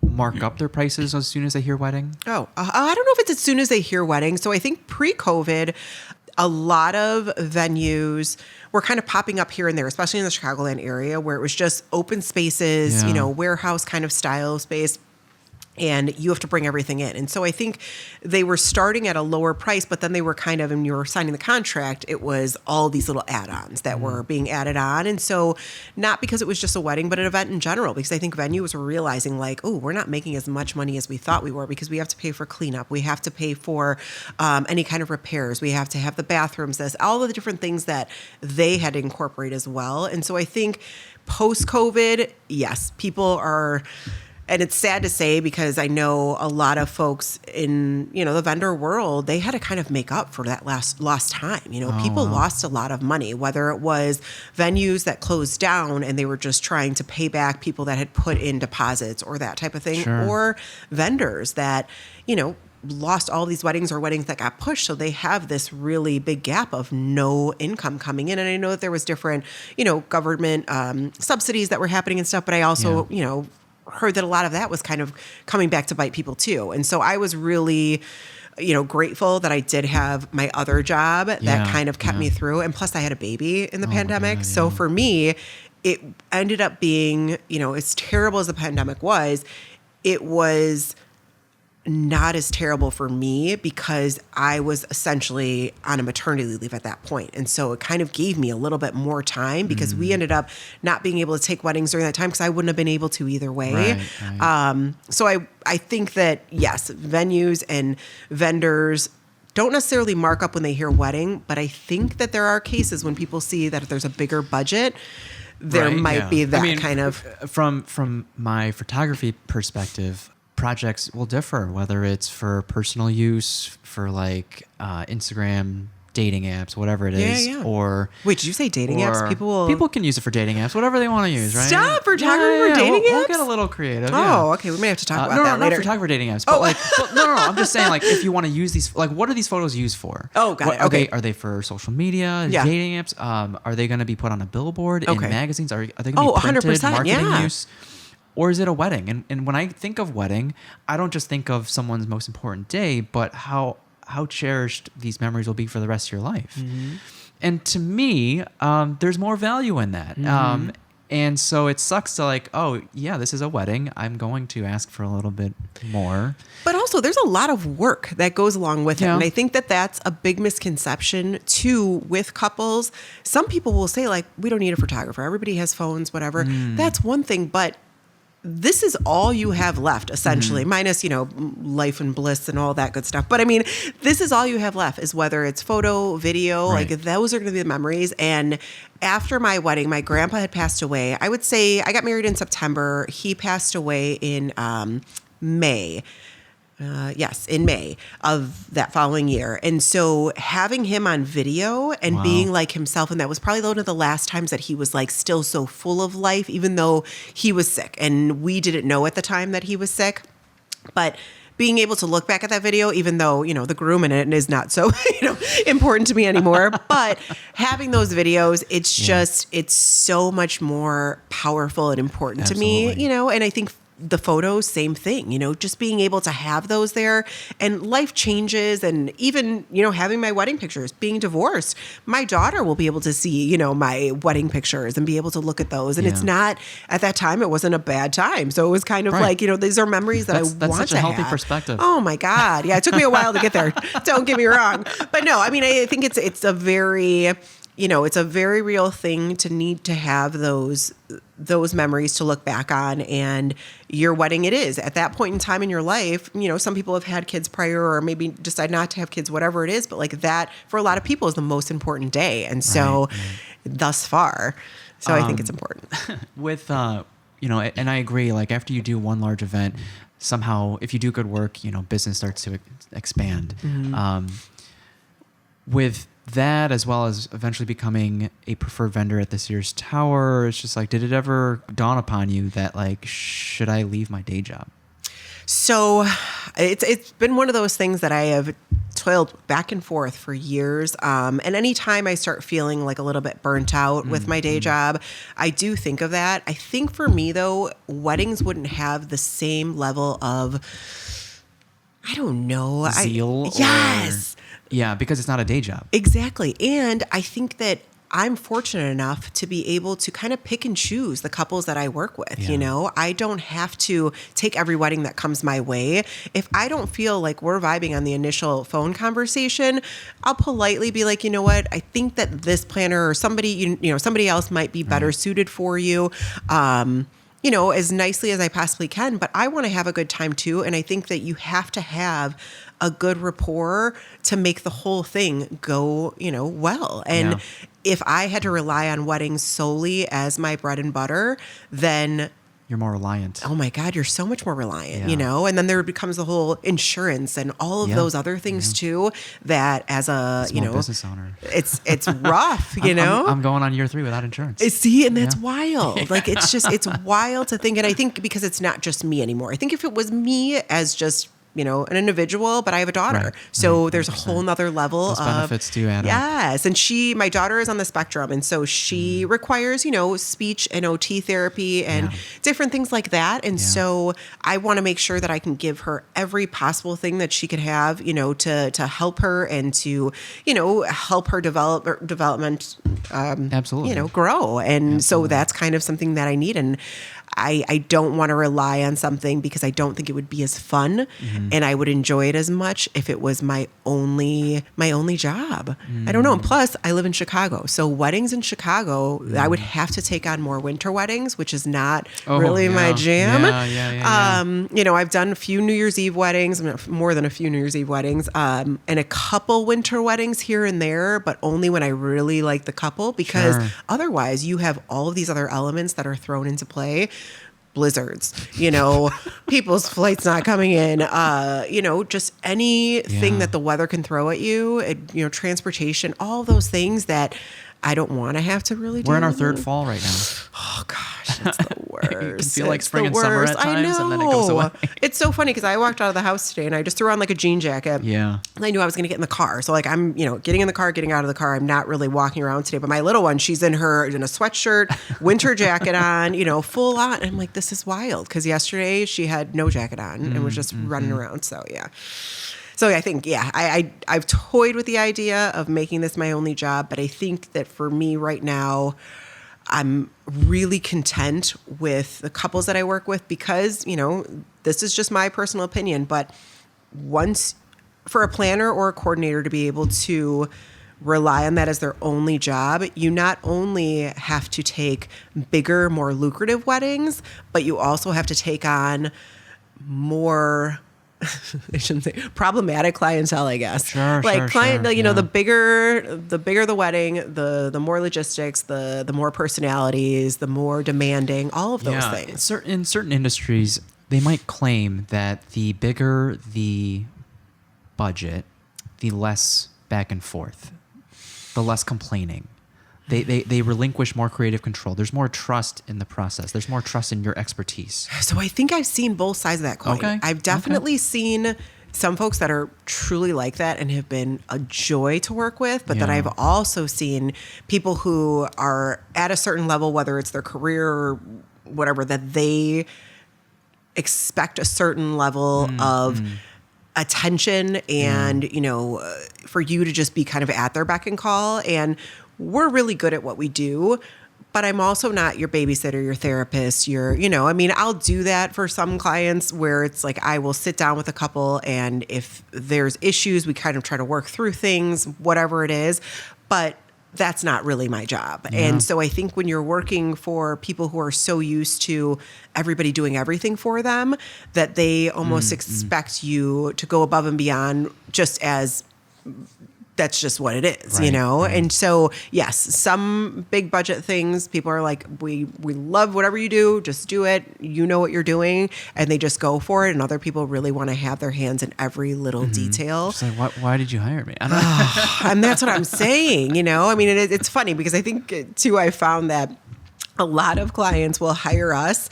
mark up their prices as soon as they hear wedding? Oh, I don't know if it's as soon as they hear wedding. So I think pre-COVID, a lot of venues were kind of popping up here and there, especially in the Chicagoland area, where it was just open spaces, warehouse kind of style space. And you have to bring everything in. And so I think they were starting at a lower price, but then they were kind of, when you were signing the contract, it was all these little add-ons that were being added on. And so not because it was just a wedding, but an event in general, because I think venues were realizing like, oh, we're not making as much money as we thought we were, because we have to pay for cleanup. We have to pay for any kind of repairs. We have to have the bathrooms, all of the different things that they had to incorporate as well. And so I think post-COVID, yes, people are... And it's sad to say, because I know a lot of folks in, the vendor world, they had to kind of make up for that lost time. People lost a lot of money, whether it was venues that closed down and they were just trying to pay back people that had put in deposits or that type of thing, or vendors that, lost all these weddings or weddings that got pushed. So they have this really big gap of no income coming in. And I know that there was different, government subsidies that were happening and stuff, but I also, heard that a lot of that was kind of coming back to bite people too. And so I was really, grateful that I did have my other job that kind of kept me through. And plus I had a baby in the pandemic. God, so for me, it ended up being, as terrible as the pandemic was, it was not as terrible for me because I was essentially on a maternity leave at that point. And so it kind of gave me a little bit more time, because we ended up not being able to take weddings during that time, because I wouldn't have been able to either way. Right. So I think that, yes, venues and vendors don't necessarily mark up when they hear wedding, but I think that there are cases when people see that if there's a bigger budget, there might be that kind of... From my photography perspective, projects will differ, whether it's for personal use, for like Instagram, dating apps, whatever it is, or... Wait, did you say dating apps? People can use it for dating apps, whatever they want to use, right? Stop! Photography for dating apps? We'll get a little creative. Oh, okay. We may have to talk about that later. Not photography dating apps, but no. I'm just saying, like, if you want to use these, like, what are these photos used for? Oh, got it. Okay. Are they for social media, dating apps? Are they going to be put on a billboard in magazines? Are they going to be printed, 100%, marketing use? Or is it a wedding? And when I think of wedding, I don't just think of someone's most important day, but how cherished these memories will be for the rest of your life. Mm-hmm. And to me, there's more value in that. Mm-hmm. And so it sucks to like, oh, yeah, this is a wedding. I'm going to ask for a little bit more. But also, there's a lot of work that goes along with it. And I think that that's a big misconception, too, with couples. Some people will say, like, we don't need a photographer. Everybody has phones, whatever. That's one thing. But this is all you have left, essentially, minus, life and bliss and all that good stuff. But I mean, this is all you have left, is whether it's photo, video, like those are going to be the memories. And after my wedding, my grandpa had passed away. I would say I got married in September. He passed away in May. In May of that following year. And so having him on video and being like himself, and that was probably one of the last times that he was like still so full of life, even though he was sick. And we didn't know at the time that he was sick. But being able to look back at that video, even though, the groom in it is not so, important to me anymore, but having those videos, it's just, it's so much more powerful and important to me, and I think the photos, same thing, just being able to have those there, and life changes. And even, having my wedding pictures, being divorced, my daughter will be able to see, my wedding pictures and be able to look at those. And it's not, at that time, it wasn't a bad time. So it was kind of like, these are memories that I want to have. That's such a healthy perspective. Oh my God. Yeah. It took me a while to get there. Don't get me wrong. But no, I mean, I think it's a very, it's a very real thing to need to have those memories to look back on. And your wedding, it is at that point in time in your life. Some people have had kids prior, or maybe decide not to have kids, whatever it is. But like that, for a lot of people, is the most important day. And so thus far, I think it's important. With, and I agree, like after you do one large event, somehow if you do good work, business starts to expand. Mm-hmm. With that, as well as eventually becoming a preferred vendor at this year's tower, it's just like, did it ever dawn upon you that like, should I leave my day job? So it's been one of those things that I have toiled back and forth for years. And anytime I start feeling like a little bit burnt out with my day job, I do think of that. I think for me, though, weddings wouldn't have the same level of, I don't know. Zeal? Yes. Yeah, because it's not a day job. Exactly. And I think that I'm fortunate enough to be able to kind of pick and choose the couples that I work with. Yeah. You know, I don't have to take every wedding that comes my way. If I don't feel like we're vibing on the initial phone conversation, I'll politely be like, you know what, I think that this planner or somebody, somebody else might be better suited for you. As nicely as I possibly can, but I want to have a good time too. And I think that you have to have a good rapport to make the whole thing go, well. And if I had to rely on weddings solely as my bread and butter, then you're more reliant. Oh my God, you're so much more reliant, and then there becomes the whole insurance and all of those other things too, that as a, Small business owner, it's rough, I'm going on year 3 without insurance. See, and that's wild. Like, it's wild to think. And I think because it's not just me anymore. I think if it was me as just, an individual, but I have a daughter. Right. So there's a whole nother level Those of benefits do add up. Yes. And my daughter is on the spectrum. And so she requires, speech and OT therapy and different things like that. And so I want to make sure that I can give her every possible thing that she could have, to help her and to, help her development, absolutely, grow. And so that's kind of something that I need. And I don't want to rely on something because I don't think it would be as fun and I would enjoy it as much if it was my only job. I don't know. And plus, I live in Chicago. So weddings in Chicago, I would have to take on more winter weddings, which is not really my jam. I've done a few New Year's Eve weddings, more than a few New Year's Eve weddings, and a couple winter weddings here and there, but only when I really like the couple, because otherwise you have all of these other elements that are thrown into play. Blizzards, people's flights not coming in, just anything that the weather can throw at you, transportation, all those things that I don't want to have to really do. We're in our 3rd fall right now. Oh gosh, it's the worst. You can feel like spring and summer at times, and then it goes away. It's so funny because I walked out of the house today and I just threw on like a jean jacket. Yeah. And I knew I was going to get in the car. So like I'm, getting in the car, getting out of the car. I'm not really walking around today. But my little one, she's in a sweatshirt, winter jacket on, full on. And I'm like, this is wild. Because yesterday she had no jacket on and was just running around. So yeah. So I think, I've toyed with the idea of making this my only job, but I think that for me right now, I'm really content with the couples that I work with because, this is just my personal opinion, but once for a planner or a coordinator to be able to rely on that as their only job, you not only have to take bigger, more lucrative weddings, but you also have to take on more I shouldn't say problematic clientele, I guess. Sure. The bigger the wedding, the more logistics, the more personalities, the more demanding, all of those things. In certain industries, they might claim that the bigger the budget, the less back and forth, the less complaining. They relinquish more creative control. There's more trust in the process. There's more trust in your expertise. So I think I've seen both sides of that coin. Okay. I've definitely seen some folks that are truly like that and have been a joy to work with, but then I've also seen people who are at a certain level, whether it's their career or whatever, that they expect a certain level of attention and, for you to just be kind of at their beck and call. And we're really good at what we do, but I'm also not your babysitter, your therapist, I'll do that for some clients where it's like I will sit down with a couple and if there's issues, we kind of try to work through things, whatever it is, but that's not really my job. Yeah. And so I think when you're working for people who are so used to everybody doing everything for them, that they almost expect you to go above and beyond just as that's just what it is, Right. And so, yes, some big budget things, people are like, we love whatever you do, just do it. You know what you're doing. And they just go for it. And other people really want to have their hands in every little detail. It's like, why did you hire me? I don't know. And that's what I'm saying, it's funny because I think too, I found that a lot of clients will hire us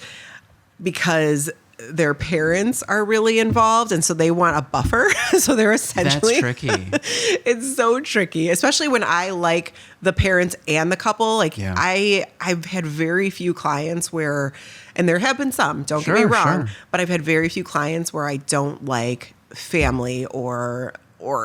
because their parents are really involved, and so they want a buffer. So they're essentially... That's tricky. It's so tricky, especially when I like the parents and the couple. Like I've had very few clients where, and there have been some, don't get me wrong, but I've had very few clients where I don't like family or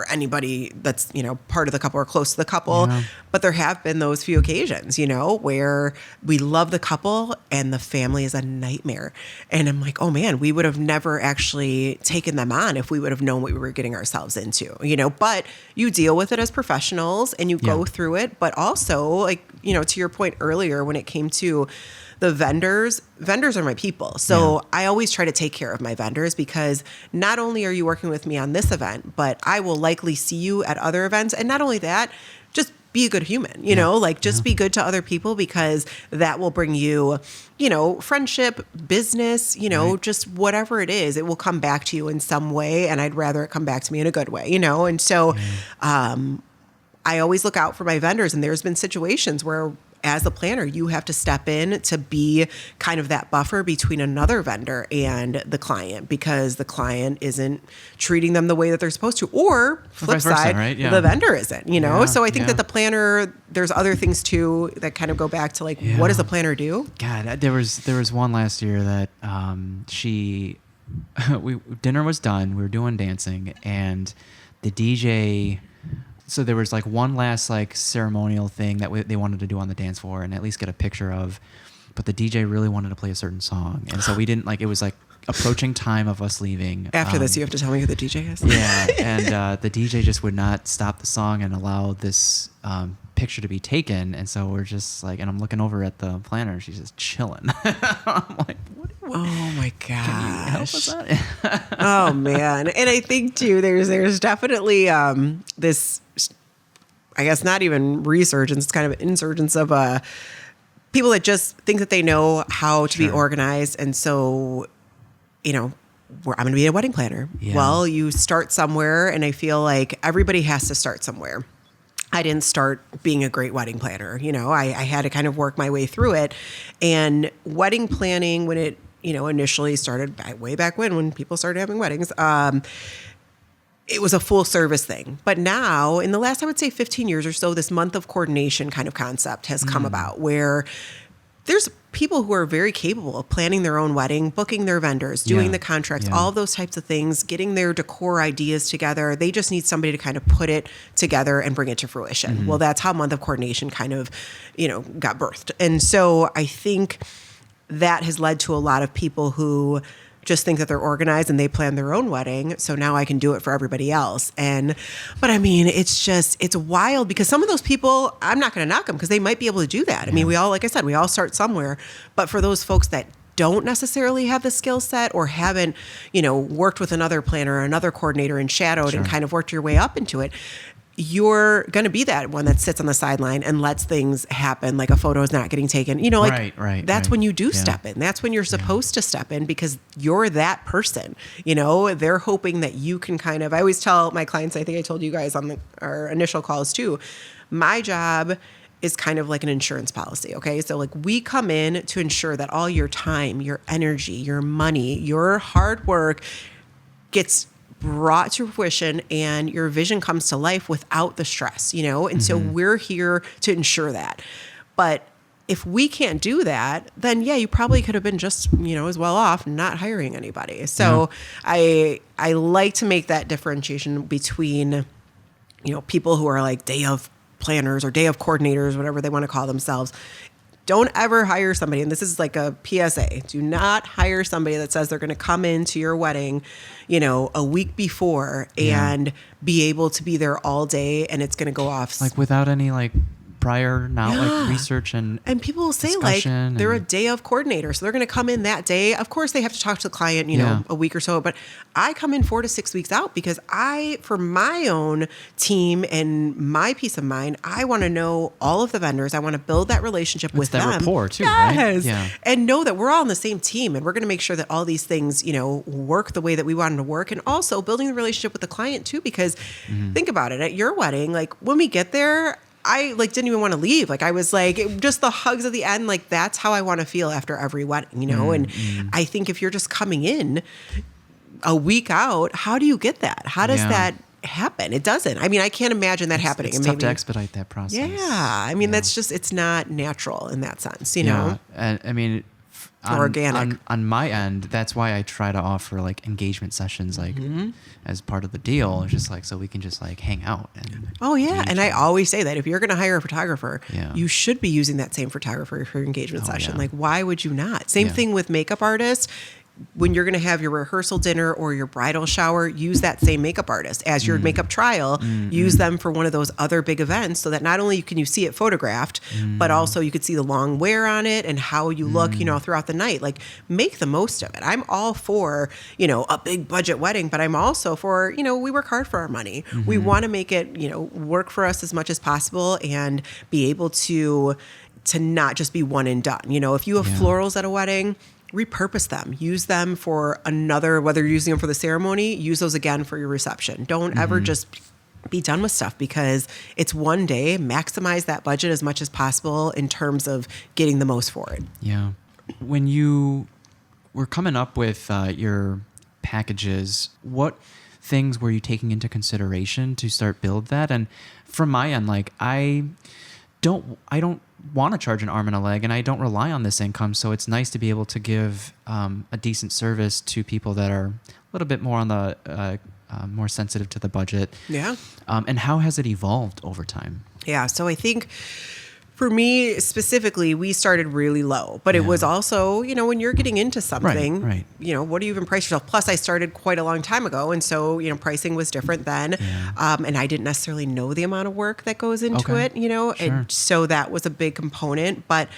anybody that's, part of the couple or close to the couple. Yeah. But there have been those few occasions, where we love the couple and the family is a nightmare. And I'm like, oh man, we would have never actually taken them on if we would have known what we were getting ourselves into, but you deal with it as professionals and you go through it. But also, like, to your point earlier, when it came to the vendors are my people. So I always try to take care of my vendors, because not only are you working with me on this event, but I will likely see you at other events. And not only that, just be a good human, just be good to other people, because that will bring you, friendship, business, just whatever it is, it will come back to you in some way. And I'd rather it come back to me in a good way, And so I always look out for my vendors. And there's been situations where, as a planner, you have to step in to be kind of that buffer between another vendor and the client, because the client isn't treating them the way that they're supposed to, or flip side, right? The vendor isn't, So I think that the planner, there's other things too that kind of go back to like, what does a planner do? God, there was one last year that dinner was done, we were doing dancing, and the DJ. So there was like one last like ceremonial thing that they wanted to do on the dance floor and at least get a picture of, but the DJ really wanted to play a certain song, and so we didn't it was like approaching time of us leaving. After this, you have to tell me who the DJ is. Yeah, and the DJ just would not stop the song and allow this picture to be taken, and so we're just like, and I'm looking over at the planner, she's just chilling. I'm like, what? Oh my gosh. Can you help us out? Oh man. And I think too, there's definitely this, I guess not even resurgence, it's kind of an insurgence of people that just think that they know how to be organized. And so, I'm going to be a wedding planner. Yeah. Well, you start somewhere, and I feel like everybody has to start somewhere. I didn't start being a great wedding planner. I had to kind of work my way through it. And wedding planning, when it, initially started way back when people started having weddings, it was a full service thing. But now, in the last, I would say 15 years or so, this month of coordination kind of concept has come about, where there's people who are very capable of planning their own wedding, booking their vendors, doing the contracts, all of those types of things, getting their decor ideas together. They just need somebody to kind of put it together and bring it to fruition. Mm-hmm. Well, that's how month of coordination kind of, got birthed. And so I think that has led to a lot of people who just think that they're organized and they plan their own wedding. So now I can do it for everybody else. But I mean, it's wild, because some of those people, I'm not going to knock them, because they might be able to do that. I mean, we all, like I said, we all start somewhere. But for those folks that don't necessarily have the skill set, or haven't, worked with another planner or another coordinator and shadowed and kind of worked your way up into it, you're going to be that one that sits on the sideline and lets things happen, like a photo is not getting taken. That's when you do step in. That's when you're supposed to step in, because you're that person. They're hoping that you can kind of, I always tell my clients, I think I told you guys on our initial calls too, my job is kind of like an insurance policy, okay? So like, we come in to ensure that all your time, your energy, your money, your hard work gets brought to fruition, and your vision comes to life without the stress, And so we're here to ensure that. But if we can't do that, then you probably could have been just, as well off not hiring anybody. So I like to make that differentiation between, people who are like day of planners or day of coordinators, whatever they want to call themselves. Don't ever hire somebody, and this is like a PSA, do not hire somebody that says they're going to come into your wedding, a week before and be able to be there all day, and it's going to go off. Like without any prior research and people will say they're a day of coordinator, so they're going to come in that day. Of course, they have to talk to the client, a week or so, but I come in 4 to 6 weeks out, because for my own team and my peace of mind, I want to know all of the vendors. I want to build that relationship with them. That rapport too, yes. Right? Yeah. And know that we're all on the same team, and we're going to make sure that all these things, work the way that we want them to work, and also building the relationship with the client too, because think about it, at your wedding, like when we get there, I like didn't even want to leave. Like I was like, just the hugs at the end, like that's how I want to feel after every wedding, you know? And I think if you're just coming in a week out, how do you get that? How does that happen? It doesn't. I mean, I can't imagine that happening. It's tough to expedite that process. Yeah. I mean, that's just, it's not natural in that sense, you know? And I mean, organic. On my end, that's why I try to offer like engagement sessions, like as part of the deal, just like so we can just like hang out. And and I always say that if you're going to hire a photographer, Yeah. you should be using that same photographer for your engagement session. Like, why would you not? Same thing with makeup artists. When you're going to have your rehearsal dinner or your bridal shower, use that same makeup artist as your makeup trial. Use them for one of those other big events so that not only can you see it photographed, but also you could see the long wear on it and how you look, you know, throughout the night. Like, make the most of it. I'm all for, you know, a big budget wedding, but I'm also for, you know, we work hard for our money. We want to make it, you know, work for us as much as possible and be able to not just be one and done. You know, if you have florals at a wedding, repurpose them, use them for another, whether you're using them for the ceremony, use those again for your reception. Don't ever just be done with stuff because it's one day. Maximize that budget as much as possible in terms of getting the most for it. Yeah. When you were coming up with your packages, what things were you taking into consideration to start build that? And from my end, like I don't want to charge an arm and a leg, and I don't rely on this income. So it's nice to be able to give a decent service to people that are a little bit more on the more sensitive to the budget. Yeah. And how has it evolved over time? Yeah. So I think for me specifically, we started really low, but it was also, you know, when you're getting into something, right. you know, what do you even price yourself? Plus I started quite a long time ago. And so, you know, pricing was different then. Yeah. And I didn't necessarily know the amount of work that goes into it, you know, and so that was a big component, but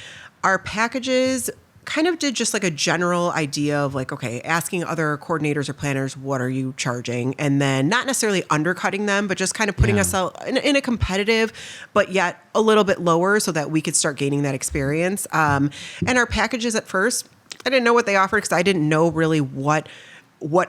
our packages kind of did just like a general idea of like, okay, asking other coordinators or planners, what are you charging? And then not necessarily undercutting them, but just kind of putting us out in a competitive, but yet a little bit lower so that we could start gaining that experience. And our packages at first, I didn't know what they offered because I didn't know really what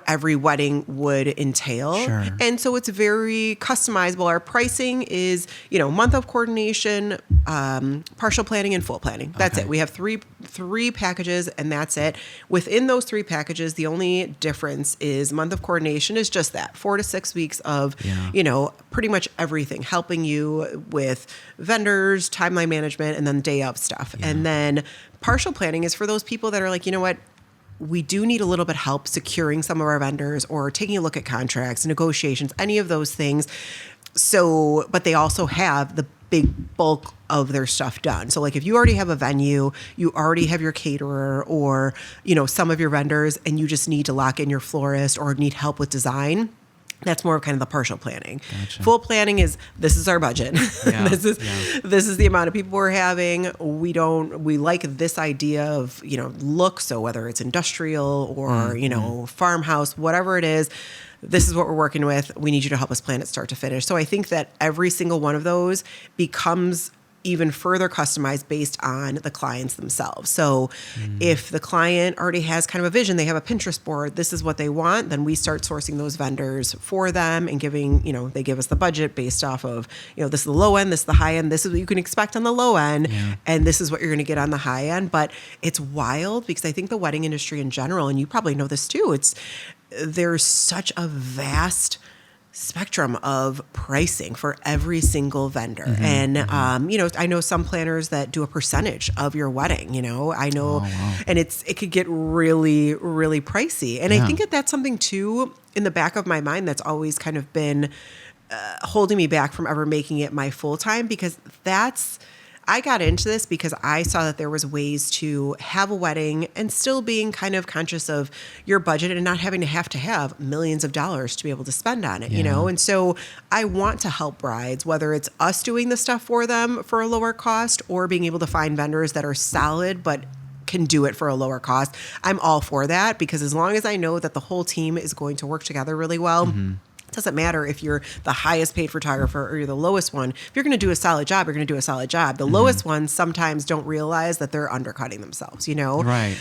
every wedding would entail. Sure. And so it's very customizable. Our pricing is, you know, month of coordination, partial planning and full planning. That's it. We have three packages and that's it. Within those three packages, the only difference is month of coordination is just that 4 to 6 weeks of, you know, pretty much everything, helping you with vendors, timeline management, and then day of stuff. Yeah. And then partial planning is for those people that are like, you know what, we do need a little bit help securing some of our vendors or taking a look at contracts, negotiations, any of those things. So, but they also have the big bulk of their stuff done. So like if you already have a venue, you already have your caterer or, you know, some of your vendors and you just need to lock in your florist or need help with design, that's more of kind of the partial planning. Gotcha. Full planning is, this is our budget. Yeah, this is the amount of people we're having. We like this idea of, you know, look. So whether it's industrial or, you know, farmhouse, whatever it is, this is what we're working with. We need you to help us plan it start to finish. So I think that every single one of those becomes even further customized based on the clients themselves. So if the client already has kind of a vision, they have a Pinterest board, this is what they want, then we start sourcing those vendors for them and giving, you know, they give us the budget based off of, you know, this is the low end, this is the high end, this is what you can expect on the low end, and this is what you're going to get on the high end. But it's wild because I think the wedding industry in general, and you probably know this too, there's such a vast spectrum of pricing for every single vendor. And, you know, I know some planners that do a percentage of your wedding, you know, I know, and it could get really, really pricey. And I think that that's something too, in the back of my mind, that's always kind of been holding me back from ever making it my full time, because I got into this because I saw that there was ways to have a wedding and still being kind of conscious of your budget and not having to have millions of dollars to be able to spend on it, you know? And so I want to help brides, whether it's us doing the stuff for them for a lower cost or being able to find vendors that are solid, but can do it for a lower cost. I'm all for that, because as long as I know that the whole team is going to work together really well, it doesn't matter if you're the highest paid photographer or you're the lowest one. If you're going to do a solid job, you're going to do a solid job. The lowest ones sometimes don't realize that they're undercutting themselves, you know? Right.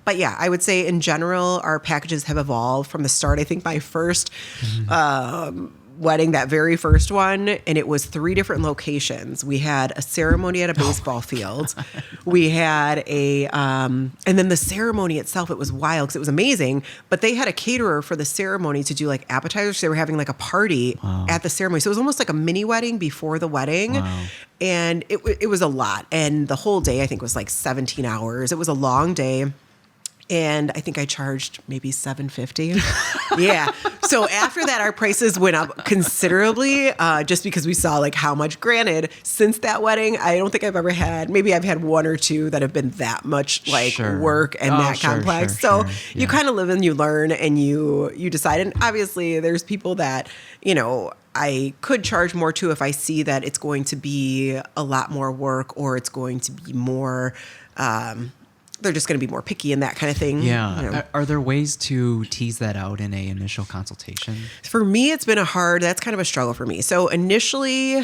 But yeah, I would say in general, our packages have evolved from the start. I think my first wedding, that very first one, and it was 3 different locations. We had a ceremony at a baseball field. We had and then the ceremony itself, it was wild because it was amazing, but they had a caterer for the ceremony to do like appetizers. So they were having like a party at the ceremony. So it was almost like a mini wedding before the wedding. Wow. And it was a lot. And the whole day, I think, was like 17 hours. It was a long day. And I think I charged maybe $750. Yeah. So after that, our prices went up considerably, just because we saw like how much. Granted, since that wedding, I don't think I've ever had. Maybe I've had 1 or 2 that have been that much like work and complex. So you kind of live and you learn, and you decide. And obviously, there's people that I could charge more to if I see that it's going to be a lot more work, or it's going to be more. They're just going to be more picky and that kind of thing. Yeah. Are there ways to tease that out in a initial consultation? For me, it's been that's kind of a struggle for me. So initially,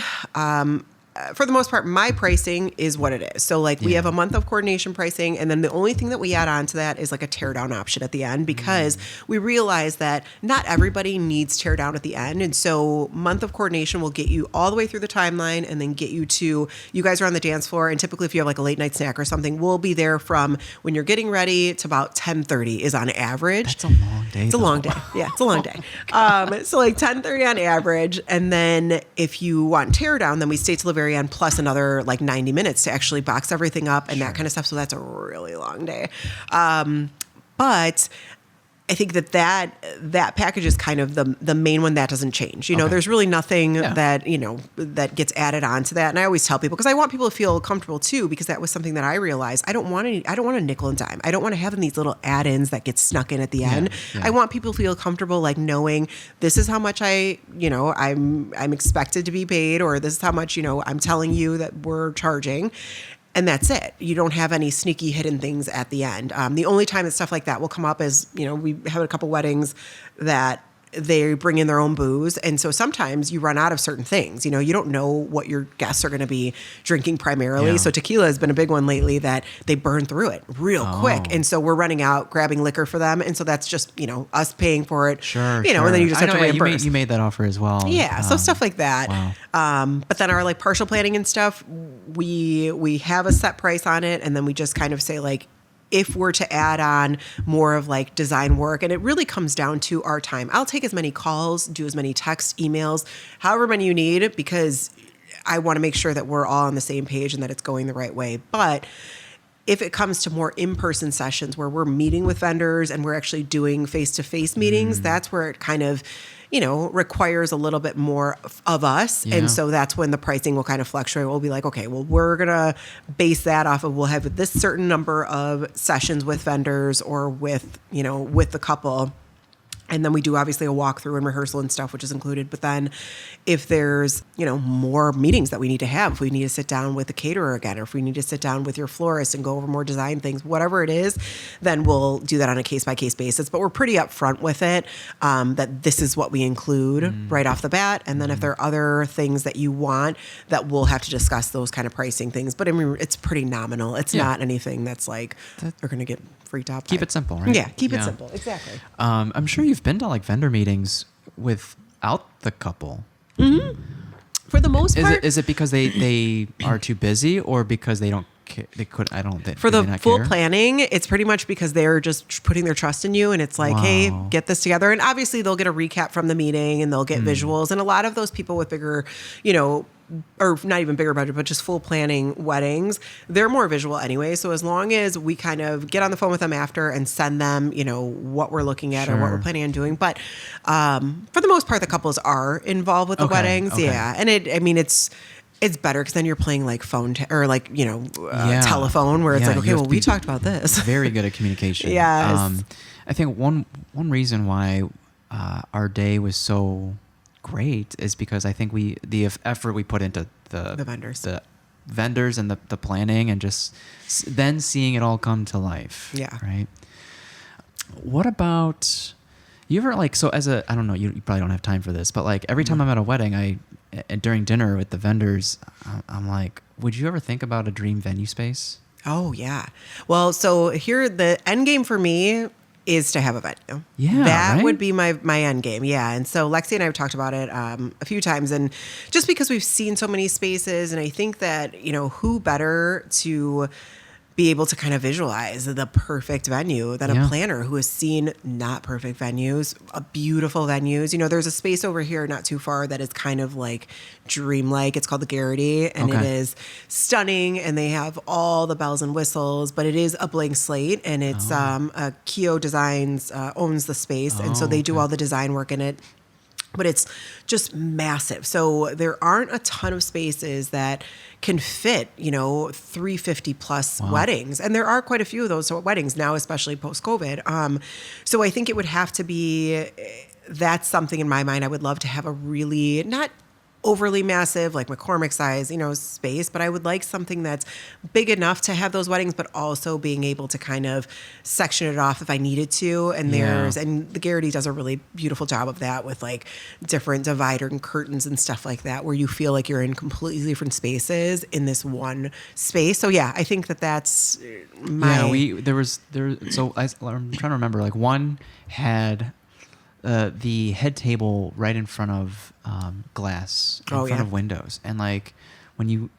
for the most part, my pricing is what it is. So like we have a month of coordination pricing, and then the only thing that we add on to that is like a tear down option at the end, because we realize that not everybody needs tear down at the end. And so month of coordination will get you all the way through the timeline, and then get you to, you guys are on the dance floor. And typically if you have like a late night snack or something, we'll be there from when you're getting ready to about 10:30 is on average. That's a long day. It's a long day. Yeah, it's a long day. So like 10:30 on average. And then if you want tear down, then we stay till the very end, plus another like 90 minutes to actually box everything up and that kind of stuff. So that's a really long day. But I think that package is kind of the main one that doesn't change. There's really nothing that, that gets added on to that. And I always tell people, because I want people to feel comfortable too, because that was something that I realized. I don't want a nickel and dime. I don't want to have these little add-ins that get snuck in at the end. Yeah. I want people to feel comfortable, like knowing this is how much I'm expected to be paid, or this is how much, I'm telling you that we're charging. And that's it. You don't have any sneaky hidden things at the end. The only time that stuff like that will come up is, we have a couple weddings that they bring in their own booze. And so sometimes you run out of certain things. You don't know what your guests are going to be drinking primarily. Yeah. So tequila has been a big one lately that they burn through it real quick. And so we're running out, grabbing liquor for them. And so that's just, us paying for it. Sure. And then you just have to reimburse. You made that offer as well. Yeah. So stuff like that. Wow. But then our like partial planning and stuff, we have a set price on it. And then we just kind of say like, if we're to add on more of like design work, and it really comes down to our time. I'll take as many calls, do as many text, emails, however many you need, because I want to make sure that we're all on the same page and that it's going the right way. But if it comes to more in-person sessions where we're meeting with vendors and we're actually doing face-to-face meetings, that's where it kind of, requires a little bit more of us. Yeah. And so that's when the pricing will kind of fluctuate. We'll be like, okay, well, we're going to base that off of, we'll have this certain number of sessions with vendors or with the couple. And then we do obviously a walkthrough and rehearsal and stuff, which is included. But then if there's, more meetings that we need to have, if we need to sit down with the caterer again, or if we need to sit down with your florist and go over more design things, whatever it is, then we'll do that on a case-by-case basis. But we're pretty upfront with it, that this is what we include right off the bat. And then if there are other things that you want, that we'll have to discuss those kind of pricing things. But I mean, it's pretty nominal. It's not anything that's like, they're going to get freaked out by. Keep it simple, right? Yeah, keep it simple. Exactly. I'm sure you've been to like vendor meetings without the couple. Mm-hmm. For the most part. Is it because they are too busy, or because they don't care? They could. I don't think. For the full planning, it's pretty much because they're just putting their trust in you, and it's like, hey, get this together. And obviously, they'll get a recap from the meeting, and they'll get visuals. And a lot of those people with bigger, or not even bigger budget, but just full planning weddings, they're more visual anyway. So as long as we kind of get on the phone with them after and send them, what we're looking at or what we're planning on doing. But for the most part, the couples are involved with the weddings. Okay. Yeah. And it's better because then you're playing like phone telephone where it's like, okay, well, we talked about this. Very good at communication. Yes. I think one reason why our day was so great is because I think the effort we put into the vendors and the planning, and just then seeing it all come to life. Yeah. Right. What about, you ever I don't know, you probably don't have time for this, but like every time I'm at a wedding, during dinner with the vendors, I'm like, would you ever think about a dream venue space? Oh yeah. Well, so here, the end game for me is to have a venue. Yeah, that right? would be my end game. Yeah, and so Lexi and I have talked about it a few times, and just because we've seen so many spaces, and I think that who better to be able to kind of visualize the perfect venue than a planner who has seen not perfect venues, beautiful venues. There's a space over here not too far that is kind of like dreamlike. It's called the Garrity, and it is stunning, and they have all the bells and whistles, but it is a blank slate, and it's Keo Designs owns the space, and so they do all the design work in it. But it's just massive. So there aren't a ton of spaces that can fit, 350 plus weddings. And there are quite a few of those weddings now, especially post-COVID. So I think it would have to be, that's something in my mind. I would love to have a really, not overly massive, like McCormick size, space, but I would like something that's big enough to have those weddings, but also being able to kind of section it off if I needed to. And and the Garrity does a really beautiful job of that with like different divider and curtains and stuff like that, where you feel like you're in completely different spaces in this one space. So yeah, I think that's my. Yeah, so I'm trying to remember, like one had the head table right in front of glass, in front of windows, and like when you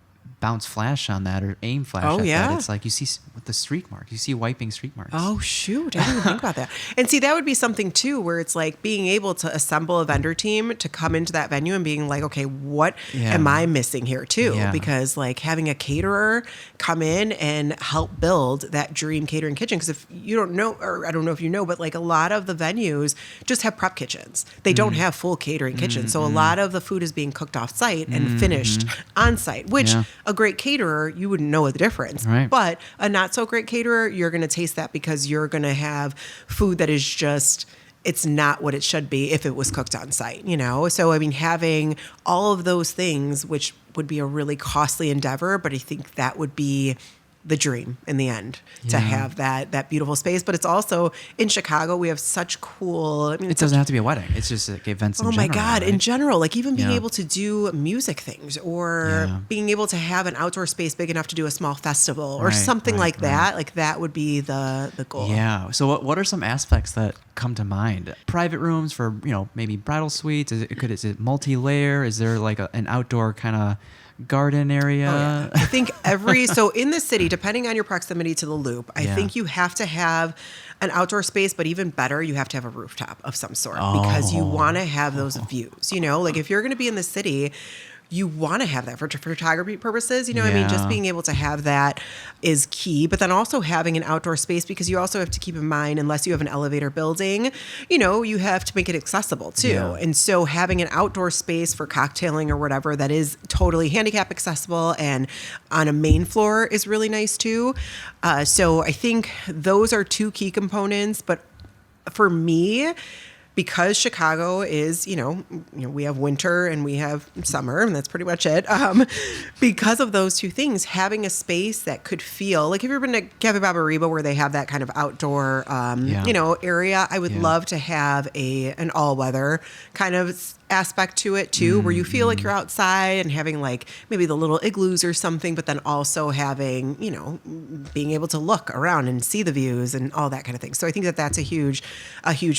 bounce flash on that or aim flash at that, it's like you see with the streak mark, you see wiping streak marks. Oh shoot, I didn't even think about that. And see, that would be something too, where it's like being able to assemble a vendor team to come into that venue and being like, okay, what am I missing here too? Because like having a caterer come in and help build that dream catering kitchen, because if you don't know, or I don't know if you know, but like a lot of the venues just have prep kitchens. They don't have full catering kitchens. So a lot of the food is being cooked off site and finished on site, which a great caterer, you wouldn't know the difference. Right. But a not so great caterer, you're going to taste that because you're going to have food that is just, it's not what it should be if it was cooked on site, So, I mean, having all of those things, which would be a really costly endeavor, but I think that would be the dream in the end, to have that beautiful space. But it's also in Chicago, we have such cool, it doesn't have to be a wedding. It's just like events in general. Oh my God. Right? In general, like even being able to do music things, or being able to have an outdoor space big enough to do a small festival or something like that. Like that would be the goal. Yeah. So what are some aspects that come to mind? Private rooms for, maybe bridal suites. Is it multi-layer? Is there like an outdoor kind of garden area? Oh, yeah. I think so in the city, depending on your proximity to the Loop, I think you have to have an outdoor space, but even better, you have to have a rooftop of some sort, because you want to have those views, like if you're going to be in the city, you want to have that for photography purposes. I mean, just being able to have that is key, but then also having an outdoor space, because you also have to keep in mind, unless you have an elevator building, you have to make it accessible too. Yeah. And so having an outdoor space for cocktailing or whatever that is totally handicap accessible and on a main floor is really nice too. So I think those are two key components, but for me, because Chicago is, we have winter and we have summer, and that's pretty much it. Because of those two things, having a space that could feel like, have you ever been to Cafe Barbariba, where they have that kind of outdoor, area? I would love to have an all-weather kind of aspect to it too, where you feel like you're outside and having like maybe the little igloos or something, but then also having, being able to look around and see the views and all that kind of thing. So I think that that's a huge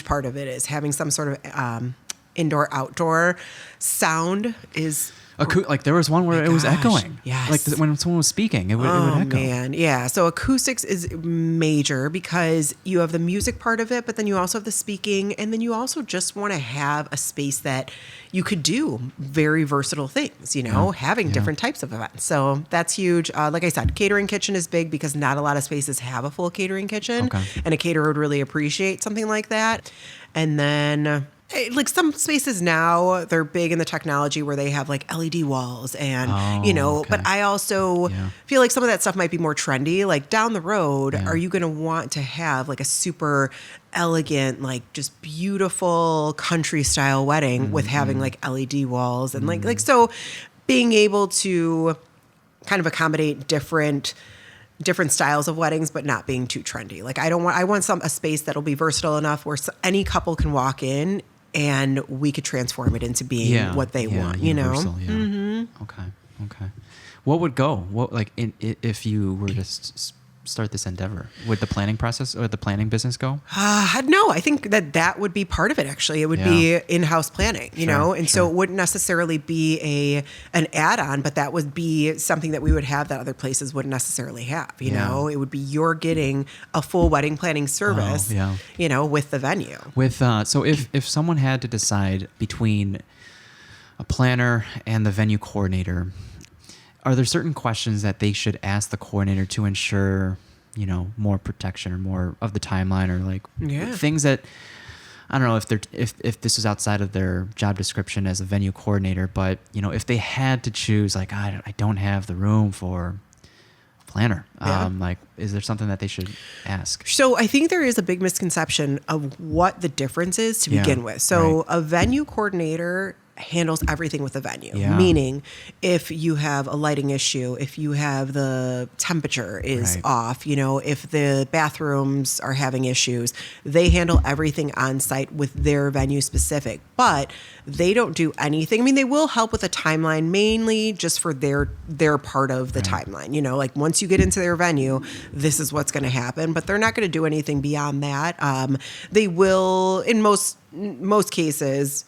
part of it, is having some sort of indoor outdoor sound is. Like there was one where it was echoing. Yes. Like when someone was speaking, it would echo. Oh man, yeah. So acoustics is major, because you have the music part of it, but then you also have the speaking, and then you also just want to have a space that you could do very versatile things, having different types of events. So that's huge. Like I said, catering kitchen is big, because not a lot of spaces have a full catering kitchen, and a caterer would really appreciate something like that. And then like some spaces now, they're big in the technology where they have like LED walls and, but I also feel like some of that stuff might be more trendy. Like down the road, are you going to want to have like a super elegant, like just beautiful country style wedding with having like LED walls and like, so being able to kind of accommodate different styles of weddings, but not being too trendy. Like I want a space that'll be versatile enough where any couple can walk in and we could transform it into being what they want, universal, Okay. What would go? What, like if you were to start this endeavor? Would the planning process or the planning business go? No, I think that would be part of it. Actually, it would be in-house planning, you know, and so it wouldn't necessarily be an add-on, but that would be something that we would have that other places wouldn't necessarily have. You know, it would be you're getting a full wedding planning service, you know, with the venue. With so if someone had to decide between a planner and the venue coordinator, are there certain questions that they should ask the coordinator to ensure, you know, more protection or more of the timeline, or like things that, I don't know if this is outside of their job description as a venue coordinator, but you know, if they had to choose, like I don't have the room for a planner, like is there something that they should ask? So I think there is a big misconception of what the difference is to begin with. So a venue coordinator handles everything with the venue, meaning if you have a lighting issue, if you have the temperature is off, you know, if the bathrooms are having issues, they handle everything on site with their venue specific, but they don't do anything. I mean, they will help with a timeline, mainly just for their part of the timeline, you know, like once you get into their venue, this is what's going to happen, but they're not going to do anything beyond that. They will, in most cases,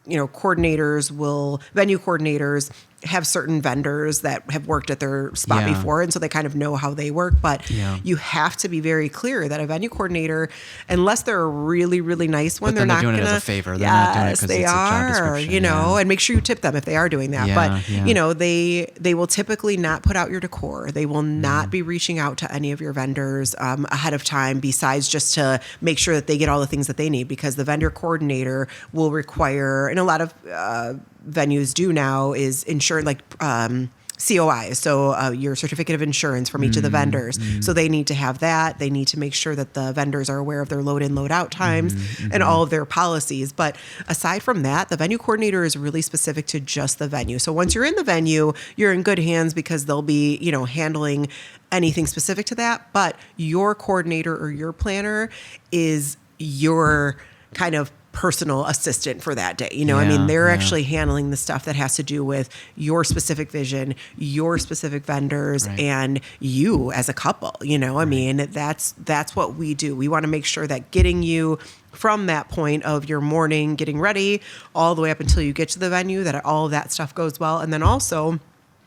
you know, venue coordinators have certain vendors that have worked at their spot before, and so they kind of know how they work. But you have to be very clear that a venue coordinator, unless they're a really, really nice one, they're not doing it as a favor. They're not doing it because it's a job description. You know, and make sure you tip them if they are doing that. But you know, they will typically not put out your decor. They will not be reaching out to any of your vendors ahead of time, besides just to make sure that they get all the things that they need, because the vendor coordinator will require, and a lot of venues do now, is ensure like COI, so your certificate of insurance from each of the vendors. So they need to have that. They need to make sure that the vendors are aware of their load in, load out times and all of their policies. But aside from that, the venue coordinator is really specific to just the venue. So once you're in the venue, you're in good hands, because they'll be, you know, handling anything specific to that. But your coordinator or your planner is your kind of personal assistant for that day. You know, I mean, they're actually handling the stuff that has to do with your specific vision, your specific vendors, and you as a couple. You know, I mean, that's what we do. We want to make sure that getting you from that point of your morning, getting ready, all the way up until you get to the venue, that all of that stuff goes well. And then also,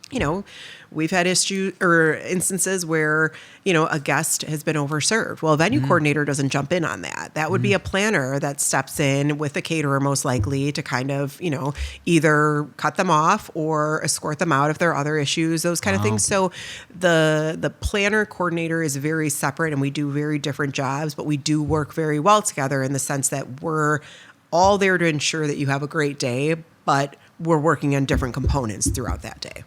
you know, we've had instances where, you know, a guest has been overserved. Well, a venue coordinator doesn't jump in on that. That would be a planner that steps in with a caterer, most likely, to kind of, you know, either cut them off or escort them out if there are other issues, those kind of things. So the planner coordinator is very separate, and we do very different jobs, but we do work very well together in the sense that we're all there to ensure that you have a great day, but we're working on different components throughout that day.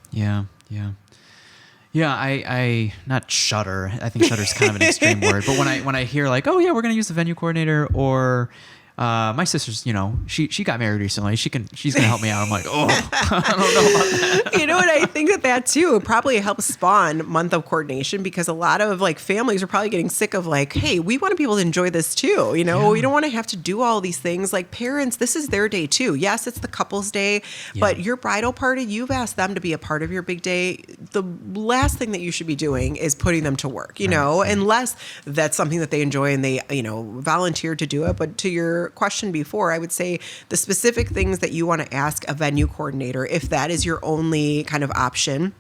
I not shudder. I think shudder is kind of an extreme word, but when I hear like, oh yeah, we're going to use the venue coordinator, or my sister's, you know, she got married recently. She's going to help me out. I'm like, oh, I don't know about that. You know what? I think that too probably helps spawn month of coordination, because a lot of like families are probably getting sick of like, hey, we want to be able to enjoy this too. You know, we don't want to have to do all these things. Like parents, this is their day too. Yes, it's the couple's day, but your bridal party, you've asked them to be a part of your big day. The last thing that you should be doing is putting them to work, you know, unless that's something that they enjoy and they, you know, volunteered to do it. But to your question before, I would say the specific things that you want to ask a venue coordinator, if that is your only kind of option,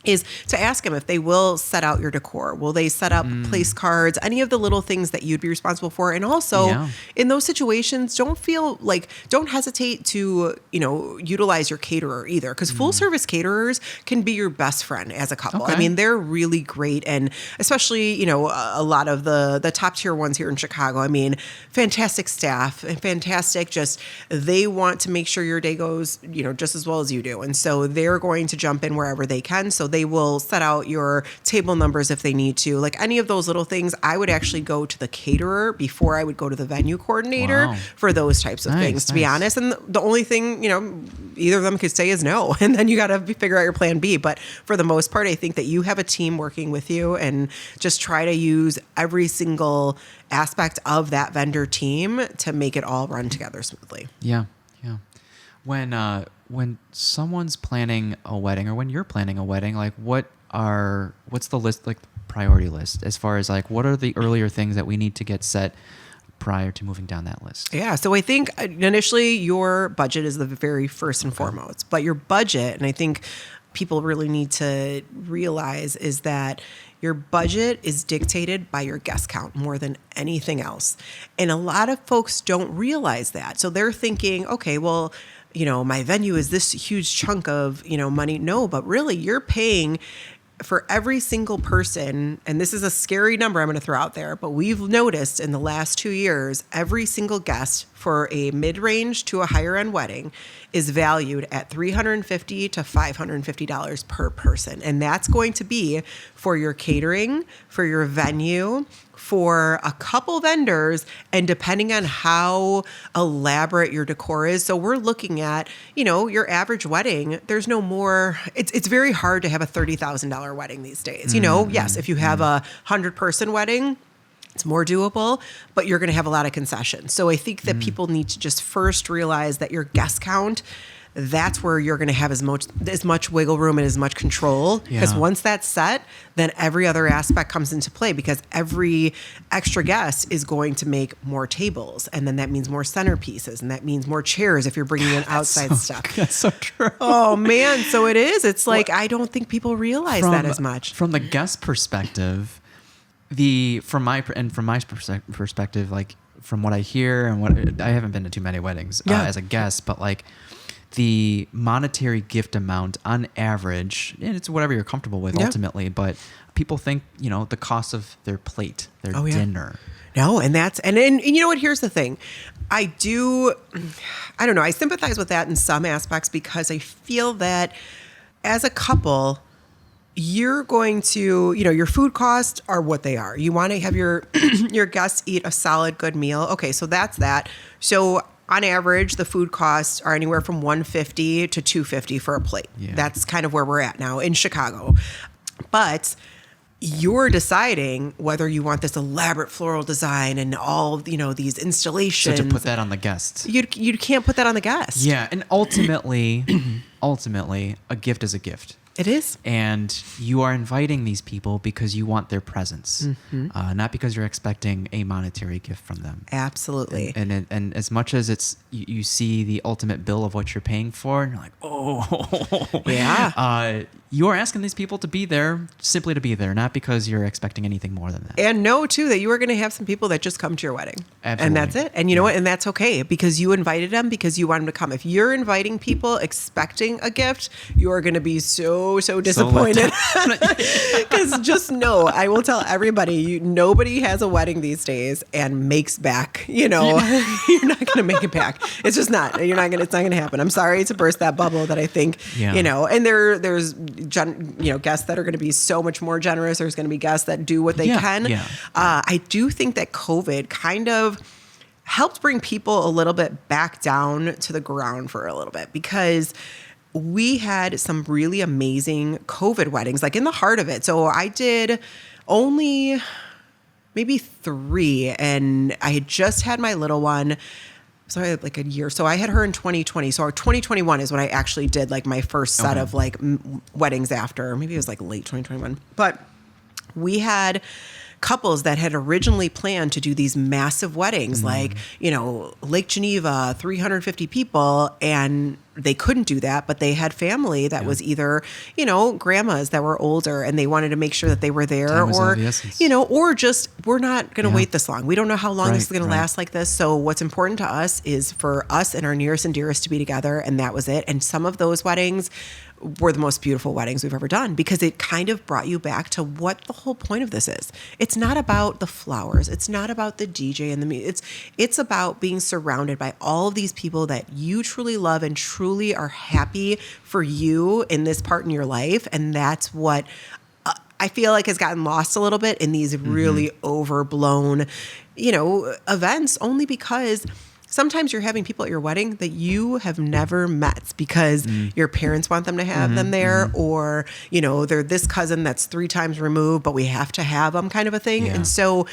is to ask them if they will set out your decor. Will they set up place cards, any of the little things that you'd be responsible for? And also in those situations, don't hesitate to, you know, utilize your caterer either, because full service caterers can be your best friend as a couple. I mean, they're really great. And especially, you know, a lot of the top tier ones here in Chicago, I mean, fantastic staff and fantastic, just, they want to make sure your day goes, you know, just as well as you do. And so they're going to jump in wherever they can. So they will set out your table numbers if they need to. Like any of those little things, I would actually go to the caterer before I would go to the venue coordinator for those types of things, to be honest. And the only thing, you know, either of them could say is no. And then you got to figure out your plan B. But for the most part, I think that you have a team working with you, and just try to use every single aspect of that vendor team to make it all run together smoothly. Yeah. When someone's planning a wedding, or when you're planning a wedding, like what's the list, like priority list as far as like, what are the earlier things that we need to get set prior to moving down that list? Yeah. So I think initially your budget is the very first and foremost, but your budget, and I think people really need to realize, is that your budget is dictated by your guest count more than anything else. And a lot of folks don't realize that. So they're thinking, okay, well, my venue is this huge chunk of, money. No, but really you're paying for every single person, and this is a scary number I'm going to throw out there, but we've noticed in the last 2 years, every single guest for a mid-range to a higher-end wedding is valued at $350 to $550 per person. And that's going to be for your catering, for your venue, for a couple vendors, and depending on how elaborate your decor is. So we're looking at, your average wedding, there's no more, it's very hard to have a $30,000 wedding these days. Yes, if you have a 100-person wedding, it's more doable, but you're going to have a lot of concessions. So I think that people need to just first realize that your guest count, that's where you're going to have as much wiggle room and as much control. Because once that's set, then every other aspect comes into play, because every extra guest is going to make more tables. And then that means more centerpieces, and that means more chairs if you're bringing in outside stuff. That's so true. Oh, man. So it is. It's like, I don't think people realize that as much. From the guest perspective, from my perspective, like from what I hear and what I haven't been to too many weddings as a guest, but like the monetary gift amount on average, and it's whatever you're comfortable with ultimately, but people think, the cost of their plate, their dinner. No, and you know what, here's the thing. I don't know, I sympathize with that in some aspects, because I feel that as a couple, you're going to, your food costs are what they are. You want to have your your guests eat a solid, good meal. Okay, so that's that. So on average, the food costs are anywhere from $150 to $250 for a plate. Yeah. That's kind of where we're at now in Chicago. But you're deciding whether you want this elaborate floral design and all, these installations. So to put that on the guests. You can't put that on the guest. Yeah, and ultimately, a gift is a gift. It is. And you are inviting these people because you want their presence, not because you're expecting a monetary gift from them. Absolutely. And as much as it's you see the ultimate bill of what you're paying for, and you're like, oh, yeah. You are asking these people to be there simply to be there, not because you're expecting anything more than that. And know, too, that you are going to have some people that just come to your wedding. Absolutely. And that's it. And you know what? And that's okay, because you invited them because you want them to come. If you're inviting people expecting a gift, you are going to be so disappointed. Because just know, I will tell everybody, nobody has a wedding these days and makes back. You're not going to make it back. It's just not. It's not going to happen. I'm sorry to burst that bubble that I think, and there's guests that are going to be so much more generous. There's going to be guests that do what they can. Yeah. I do think that COVID kind of helped bring people a little bit back down to the ground for a little bit, because we had some really amazing COVID weddings, like in the heart of it. So I did only maybe 3, and I had just had my little one. So I had like a year. So I had her in 2020. So 2021 is when I actually did like my first set of like weddings after. Maybe it was like late 2021. But we had couples that had originally planned to do these massive weddings, like, Lake Geneva, 350 people, and they couldn't do that, but they had family that was either, grandmas that were older and they wanted to make sure that they were there, or just, we're not going to wait this long. We don't know how long this is going to last like this. So what's important to us is for us and our nearest and dearest to be together. And that was it. And some of those weddings were the most beautiful weddings we've ever done, because it kind of brought you back to what the whole point of this is. It's not about the flowers. It's not about the DJ and the music. It's about being surrounded by all of these people that you truly love and truly are happy for you in this part in your life. And that's what I feel like has gotten lost a little bit in these really overblown, events, only because sometimes you're having people at your wedding that you have never met because your parents want them to have them there, or, they're this cousin that's 3 times removed, but we have to have them, kind of a thing. Yeah. And so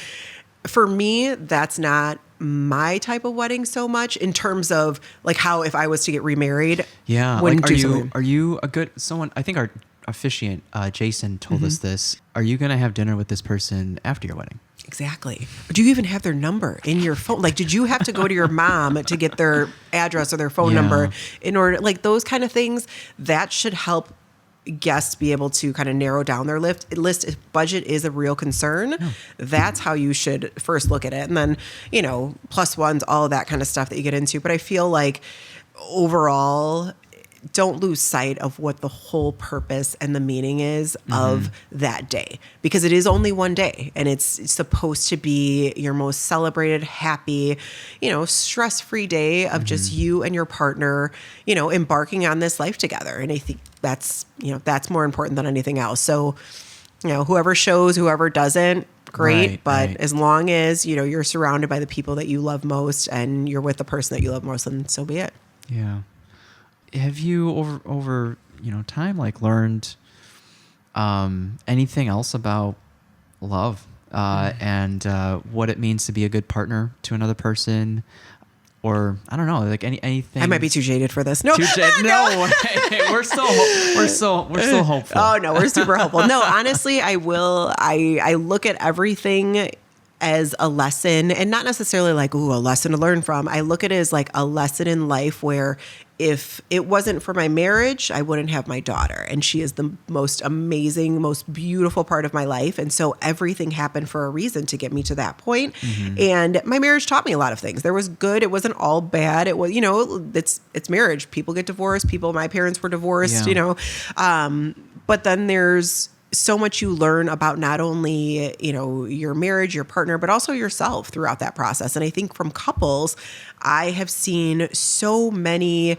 for me, that's not my type of wedding so much, in terms of like how if I was to get remarried. Yeah. Wouldn't like, are you a good someone? I think our officiant, Jason, told us this. Are you going to have dinner with this person after your wedding? Exactly. Do you even have their number in your phone? Like, did you have to go to your mom to get their address or their phone number in order, like those kind of things? That should help guests be able to kind of narrow down their list. If budget is a real concern, that's how you should first look at it. And then, plus ones, all of that kind of stuff that you get into. But I feel like overall, don't lose sight of what the whole purpose and the meaning is of that day, because it is only one day and it's supposed to be your most celebrated, happy, stress-free day of just you and your partner, embarking on this life together. And I think that's more important than anything else. So, whoever shows, whoever doesn't, great. But as long as, you're surrounded by the people that you love most and you're with the person that you love most, then so be it. Yeah. Have you over time learned anything else about love and what it means to be a good partner to another person, or I don't know, anything? I might be too jaded for this. No, no. We're so hopeful. Oh no, we're super hopeful. No, honestly, I look at everything as a lesson, and not necessarily a lesson to learn from. I look at it as a lesson in life where if it wasn't for my marriage, I wouldn't have my daughter. And she is the most amazing, most beautiful part of my life. And so everything happened for a reason to get me to that point. And my marriage taught me a lot of things. There was good. It wasn't all bad. It was, it's marriage. People get divorced. My parents were divorced, but then there's so much you learn about not only, your marriage, your partner, but also yourself throughout that process. And I think from couples, I have seen so many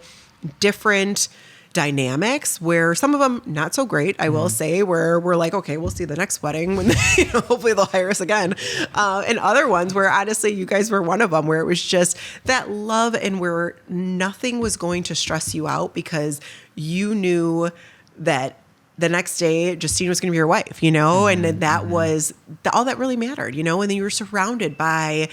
different dynamics where some of them not so great, I will say, where we're like, okay, we'll see the next wedding when hopefully they'll hire us again. And other ones where honestly, you guys were one of them, where it was just that love and where nothing was going to stress you out because you knew that the next day, Justine was going to be your wife, and that was all that really mattered, and then you were surrounded by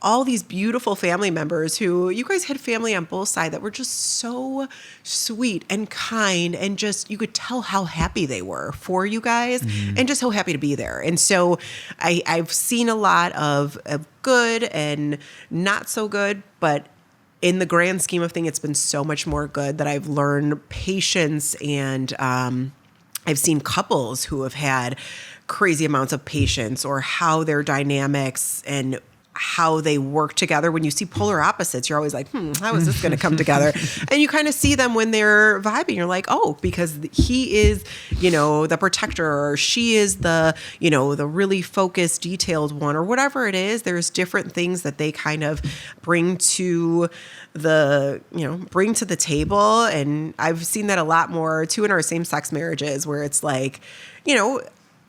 all these beautiful family members who you guys had family on both sides that were just so sweet and kind, and just, you could tell how happy they were for you guys and just so happy to be there. And so I've seen a lot of good and not so good, but in the grand scheme of things, it's been so much more good that I've learned patience, and I've seen couples who have had crazy amounts of patience, or how their dynamics and how they work together. When you see polar opposites, you're always like, how is this going to come together? And you kind of see them when they're vibing. You're like, oh, because he is, the protector, or she is the, the really focused, detailed one, or whatever it is. There's different things that they kind of bring to the table. And I've seen that a lot more too in our same-sex marriages, where it's like,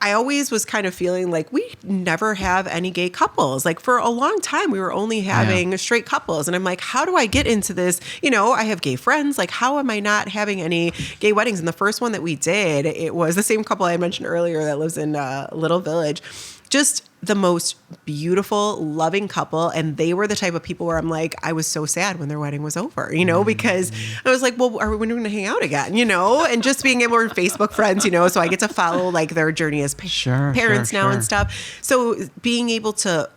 I always was kind of feeling like we never have any gay couples. Like for a long time, we were only having straight couples. And I'm like, how do I get into this? I have gay friends. Like, how am I not having any gay weddings? And the first one that we did, it was the same couple I mentioned earlier that lives in a little village. Just the most beautiful, loving couple. And they were the type of people where I'm like, I was so sad when their wedding was over, because I was like, well, are we going to hang out again, and just being able to Facebook friends, so I get to follow their journey as parents now and stuff. So being able to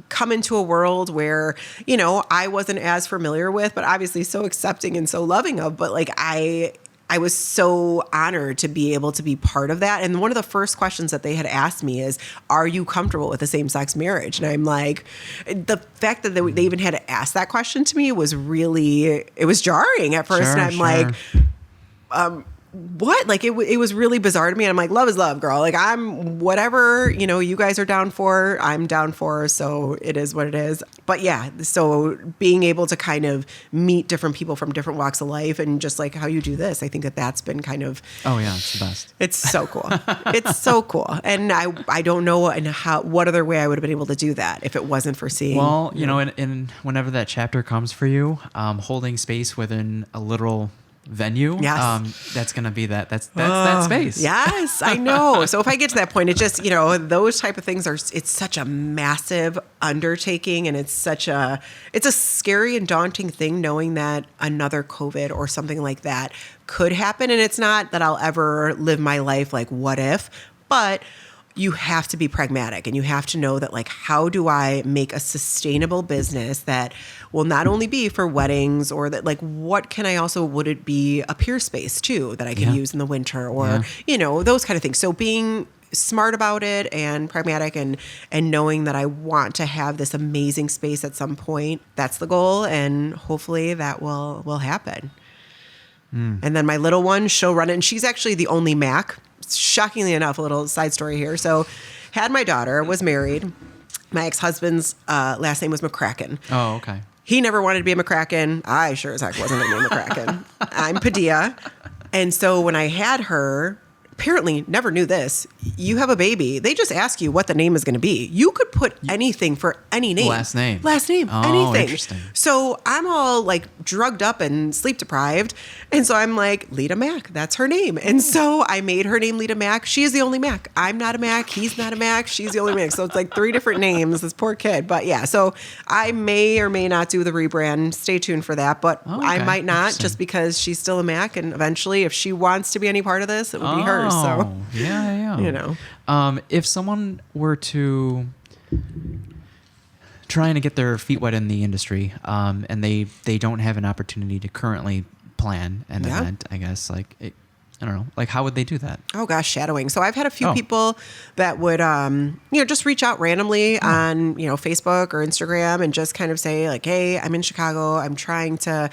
come into a world where, I wasn't as familiar with, but obviously so accepting and so loving of, but I was so honored to be able to be part of that. And one of the first questions that they had asked me is, are you comfortable with a same-sex marriage? And I'm like, the fact that they even had to ask that question to me was really, it was jarring at first. And I'm like, what? It was really bizarre to me. And I'm like, love is love, girl. I'm whatever, you guys are down for, I'm down for. So it is what it is. But yeah, so being able to kind of meet different people from different walks of life, and just how you do this, I think that's been kind of, oh yeah, it's the best. It's so cool. It's so cool. And I don't know what other way I would have been able to do that if it wasn't for seeing. Well, in whenever that chapter comes for you, holding space within a literal venue, Yes. that's going to be that's that space. Yes, I know. So if I get to that point, it just, those type of things it's such a massive undertaking, and it's a scary and daunting thing knowing that another COVID or something like that could happen. And it's not that I'll ever live my life like, what if, but you have to be pragmatic, and you have to know that, like, how do I make a sustainable business that will not only be for weddings, or that, like, what can I also, would it be a peer space too that I can use in the winter, or, those kind of things. So being smart about it and pragmatic, and knowing that I want to have this amazing space at some point, that's the goal. And hopefully that will happen. And then my little one, she'll run it, and she's actually the only Mack. Shockingly enough, a little side story here. So had my daughter, was married. My ex-husband's last name was McCracken. Oh, okay. He never wanted to be a McCracken. I sure as heck wasn't going to be a McCracken. I'm Padilla. And so when I had her, apparently never knew this, you have a baby, they just ask you what the name is going to be. You could put anything for any name. Last name, anything. Interesting. So I'm all like drugged up and sleep deprived. And so I'm like, Lita Mack, that's her name. And so I made her name Lita Mack. She is the only Mack. I'm not a Mack. He's not a Mack. She's the only Mack. So it's like 3 different names, this poor kid. But yeah, so I may or may not do the rebrand. Stay tuned for that. But I might not, just because she's still a Mack. And eventually, if she wants to be any part of this, it would be hers. So yeah. If someone were to trying to get their feet wet in the industry, and they don't have an opportunity to currently plan an event, I guess, I don't know, like, how would they do that? Oh gosh, shadowing. So I've had a few people that would, just reach out randomly on, Facebook or Instagram, and just kind of say like, hey, I'm in Chicago. I'm trying to,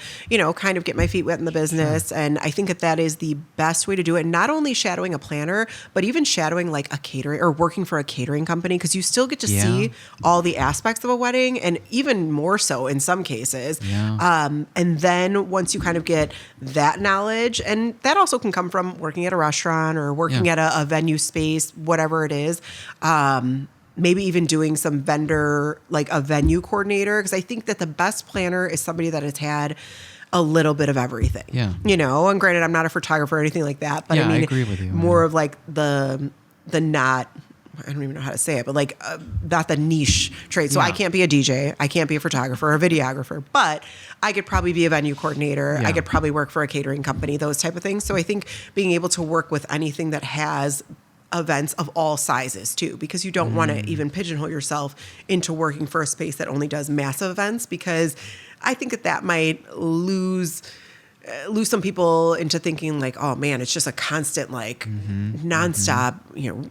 kind of get my feet wet in the business. Sure. And I think that is the best way to do it. Not only shadowing a planner, but even shadowing like a catering, or working for a catering company, because you still get to see all the aspects of a wedding, and even more so in some cases. Yeah. And then once you kind of get that knowledge, and that also can come from working at a restaurant, or working at a venue space, whatever it is. Maybe even doing some vendor, like a venue coordinator, because I think that the best planner is somebody that has had a little bit of everything. Yeah. And granted, I'm not a photographer or anything like that, but I mean, I agree with you. More of like the not, I don't even know how to say it, but like not the niche trade. So I can't be a DJ. I can't be a photographer or a videographer, but I could probably be a venue coordinator. I could probably work for a catering company, those type of things. So I think being able to work with anything that has events of all sizes too, because you don't want to even pigeonhole yourself into working for a space that only does massive events, because I think that might lose some people into thinking like, oh man, it's just a constant like nonstop,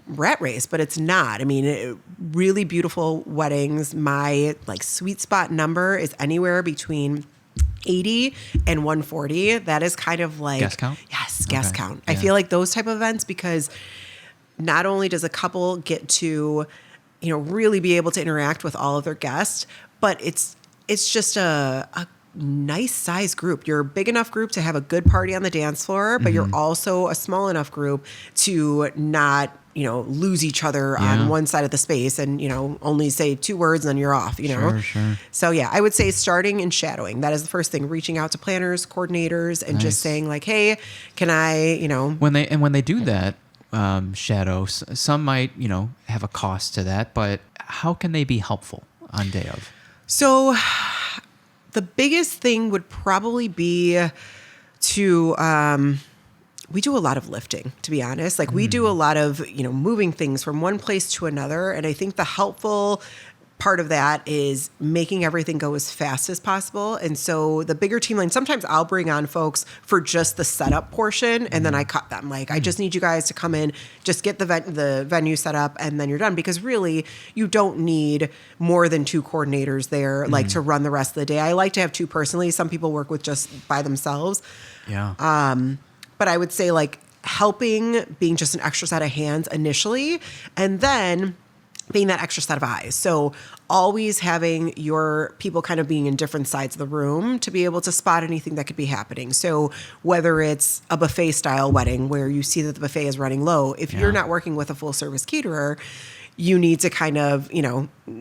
rat race, but it's not. I mean, really beautiful weddings. My like sweet spot number is anywhere between 80 and 140. That is kind of like guest count. Yes, guest count. Yeah. I feel like those type of events, because not only does a couple get to, really be able to interact with all of their guests, but it's just a nice size group. You're a big enough group to have a good party on the dance floor, but you're also a small enough group to not, lose each other on one side of the space and, only say 2 words and then you're off, Sure. So yeah, I would say starting and shadowing. That is the first thing, reaching out to planners, coordinators, and just saying like, hey, can I, when they do that, shadow, some might, have a cost to that, but how can they be helpful on day of? So the biggest thing would probably be to, we do a lot of lifting, to be honest. Like we do a lot of, moving things from one place to another. And I think the helpful part of that is making everything go as fast as possible. And so the bigger team line, sometimes I'll bring on folks for just the setup portion, and then I cut them. Like, I just need you guys to come in, just get the venue set up, and then you're done. Because really, you don't need more than 2 coordinators there, like to run the rest of the day. I like to have 2 personally. Some people work with just by themselves. Yeah. But I would say like helping, being just an extra set of hands initially, and then being that extra set of eyes. So always having your people kind of being in different sides of the room to be able to spot anything that could be happening. So whether it's a buffet style wedding where you see that the buffet is running low, if you're not working with a full service caterer, you need to kind of,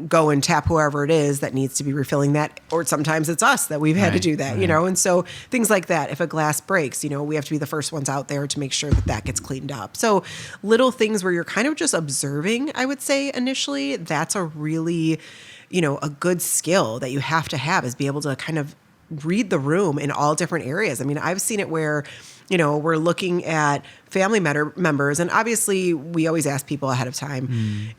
go and tap whoever it is that needs to be refilling that. Or sometimes it's us that we've had to do that, And so things like that, if a glass breaks, we have to be the first ones out there to make sure that that gets cleaned up. So little things where you're kind of just observing, I would say initially, that's a really, a good skill that you have to have, is be able to kind of read the room in all different areas. I mean, I've seen it where, we're looking at family members, and obviously we always ask people ahead of time,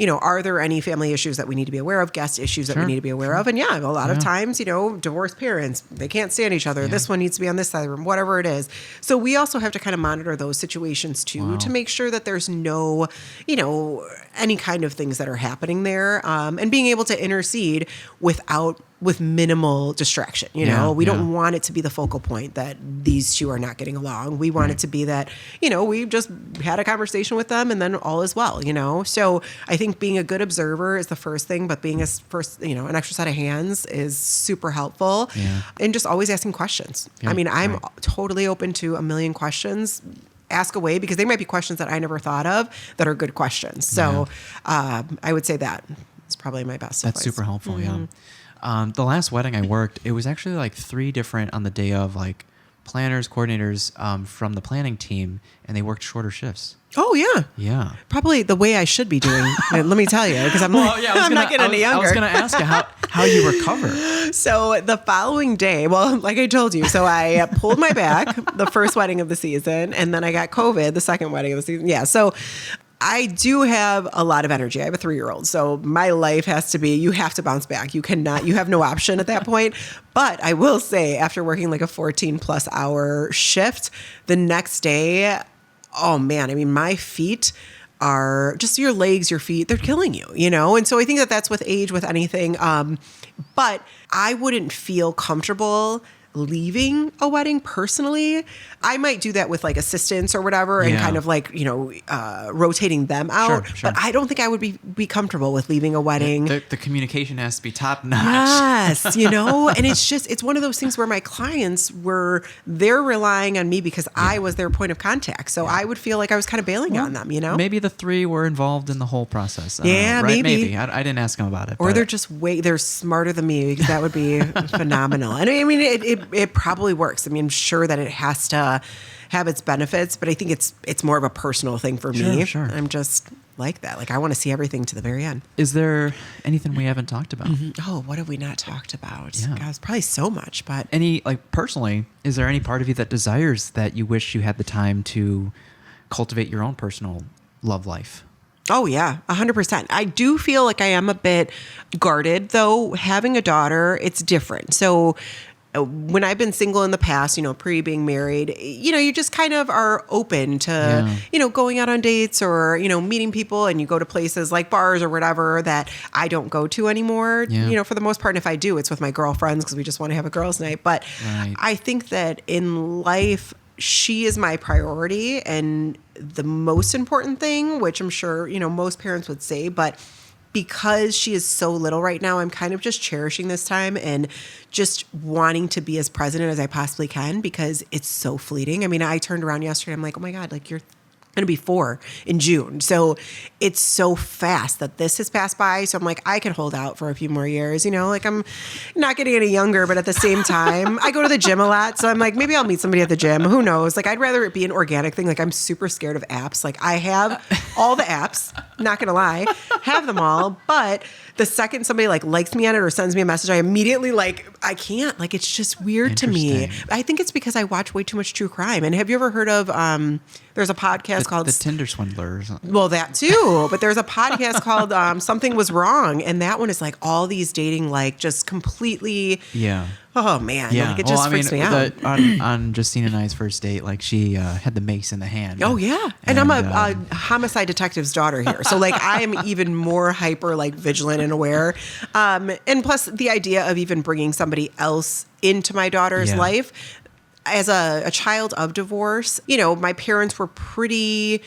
are there any family issues that we need to be aware of, guest issues that we need to be aware of? And a lot of times, divorced parents, they can't stand each other. Yeah. This one needs to be on this side of the room, whatever it is. So we also have to kind of monitor those situations too, to make sure that there's no, any kind of things that are happening there, and being able to intercede with minimal distraction. We don't want it to be the focal point that these two are not getting along. We want it to be that, we just had a conversation with them and then all is well, So I think being a good observer is the first thing, but being an extra set of hands is super helpful. Yeah. And just always asking questions. Yeah, I mean, I'm totally open to a million questions. Ask away, because they might be questions that I never thought of that are good questions. So I would say that is probably my best advice. That's super helpful, the last wedding I worked, it was actually like 3 different on the day of, like planners, coordinators from the planning team, and they worked shorter shifts. Oh, yeah. Yeah. Probably the way I should be doing, let me tell you, because I'm not getting any younger. I was going to ask you how you recover. So the following day, well, like I told you, so I pulled my back the first wedding of the season, and then I got COVID the second wedding of the season. Yeah, so I do have a lot of energy. I have a 3-year-old. So my life has to be, you have to bounce back. You have no option at that point. But I will say, after working like a 14+ hour shift, the next day, oh man, I mean, my feet are just, your legs, your feet, they're killing you, And so I think that that's with age, with anything. But I wouldn't feel comfortable leaving a wedding personally. I might do that with like assistants or whatever, and kind of like, rotating them out. Sure. But I don't think I would be comfortable with leaving a wedding. The communication has to be top notch. Yes, and it's one of those things where my clients they're relying on me because I was their point of contact. So I would feel like I was kind of bailing on them, Maybe the 3 were involved in the whole process. Yeah, right? maybe. I didn't ask them about it. Or they're smarter than me, because that would be phenomenal. And I mean, it probably works. I mean, I'm sure that it has to have its benefits, but I think it's more of a personal thing for me. Sure. I'm just like that. Like, I want to see everything to the very end. Is there anything we haven't talked about? Mm-hmm. Oh, what have we not talked about? Yeah. God, it's probably so much, but personally, is there any part of you that desires that you wish you had the time to cultivate your own personal love life? Oh, yeah, 100%. I do feel like I am a bit guarded, though. Having a daughter, it's different. So when I've been single in the past, pre being married, you just kind of are open to, going out on dates or, meeting people, and you go to places like bars or whatever that I don't go to anymore, for the most part. And if I do, it's with my girlfriends because we just want to have a girls' night. But I think that in life, she is my priority and the most important thing, which I'm sure, most parents would say, but because she is so little right now, I'm kind of just cherishing this time and just wanting to be as present as I possibly can, because it's so fleeting. I mean, I turned around yesterday, I'm like, oh my God, like, you're going to be 4 in June. So it's so fast that this has passed by. So I'm like, I can hold out for a few more years, like, I'm not getting any younger, but at the same time, I go to the gym a lot. So I'm like, maybe I'll meet somebody at the gym. Who knows? Like, I'd rather it be an organic thing. Like, I'm super scared of apps. Like, I have all the apps, not going to lie, have them all. But the second somebody likes me on it or sends me a message, I immediately I can't, it's just weird to me. I think it's because I watch way too much true crime. And have you ever heard of, there's a podcast called The Tinder Swindler or something. Well, that too. But there's a podcast called Something Was Wrong. And that one is all these dating, just completely. Yeah. Oh, man. Yeah. It just freaks me out. On Justine and I's first date, she had the mace in the hand. Oh, yeah. And I'm a homicide detective's daughter here. So, I'm even more hyper, vigilant and aware. And plus the idea of even bringing somebody else into my daughter's life. As a child of divorce, my parents were pretty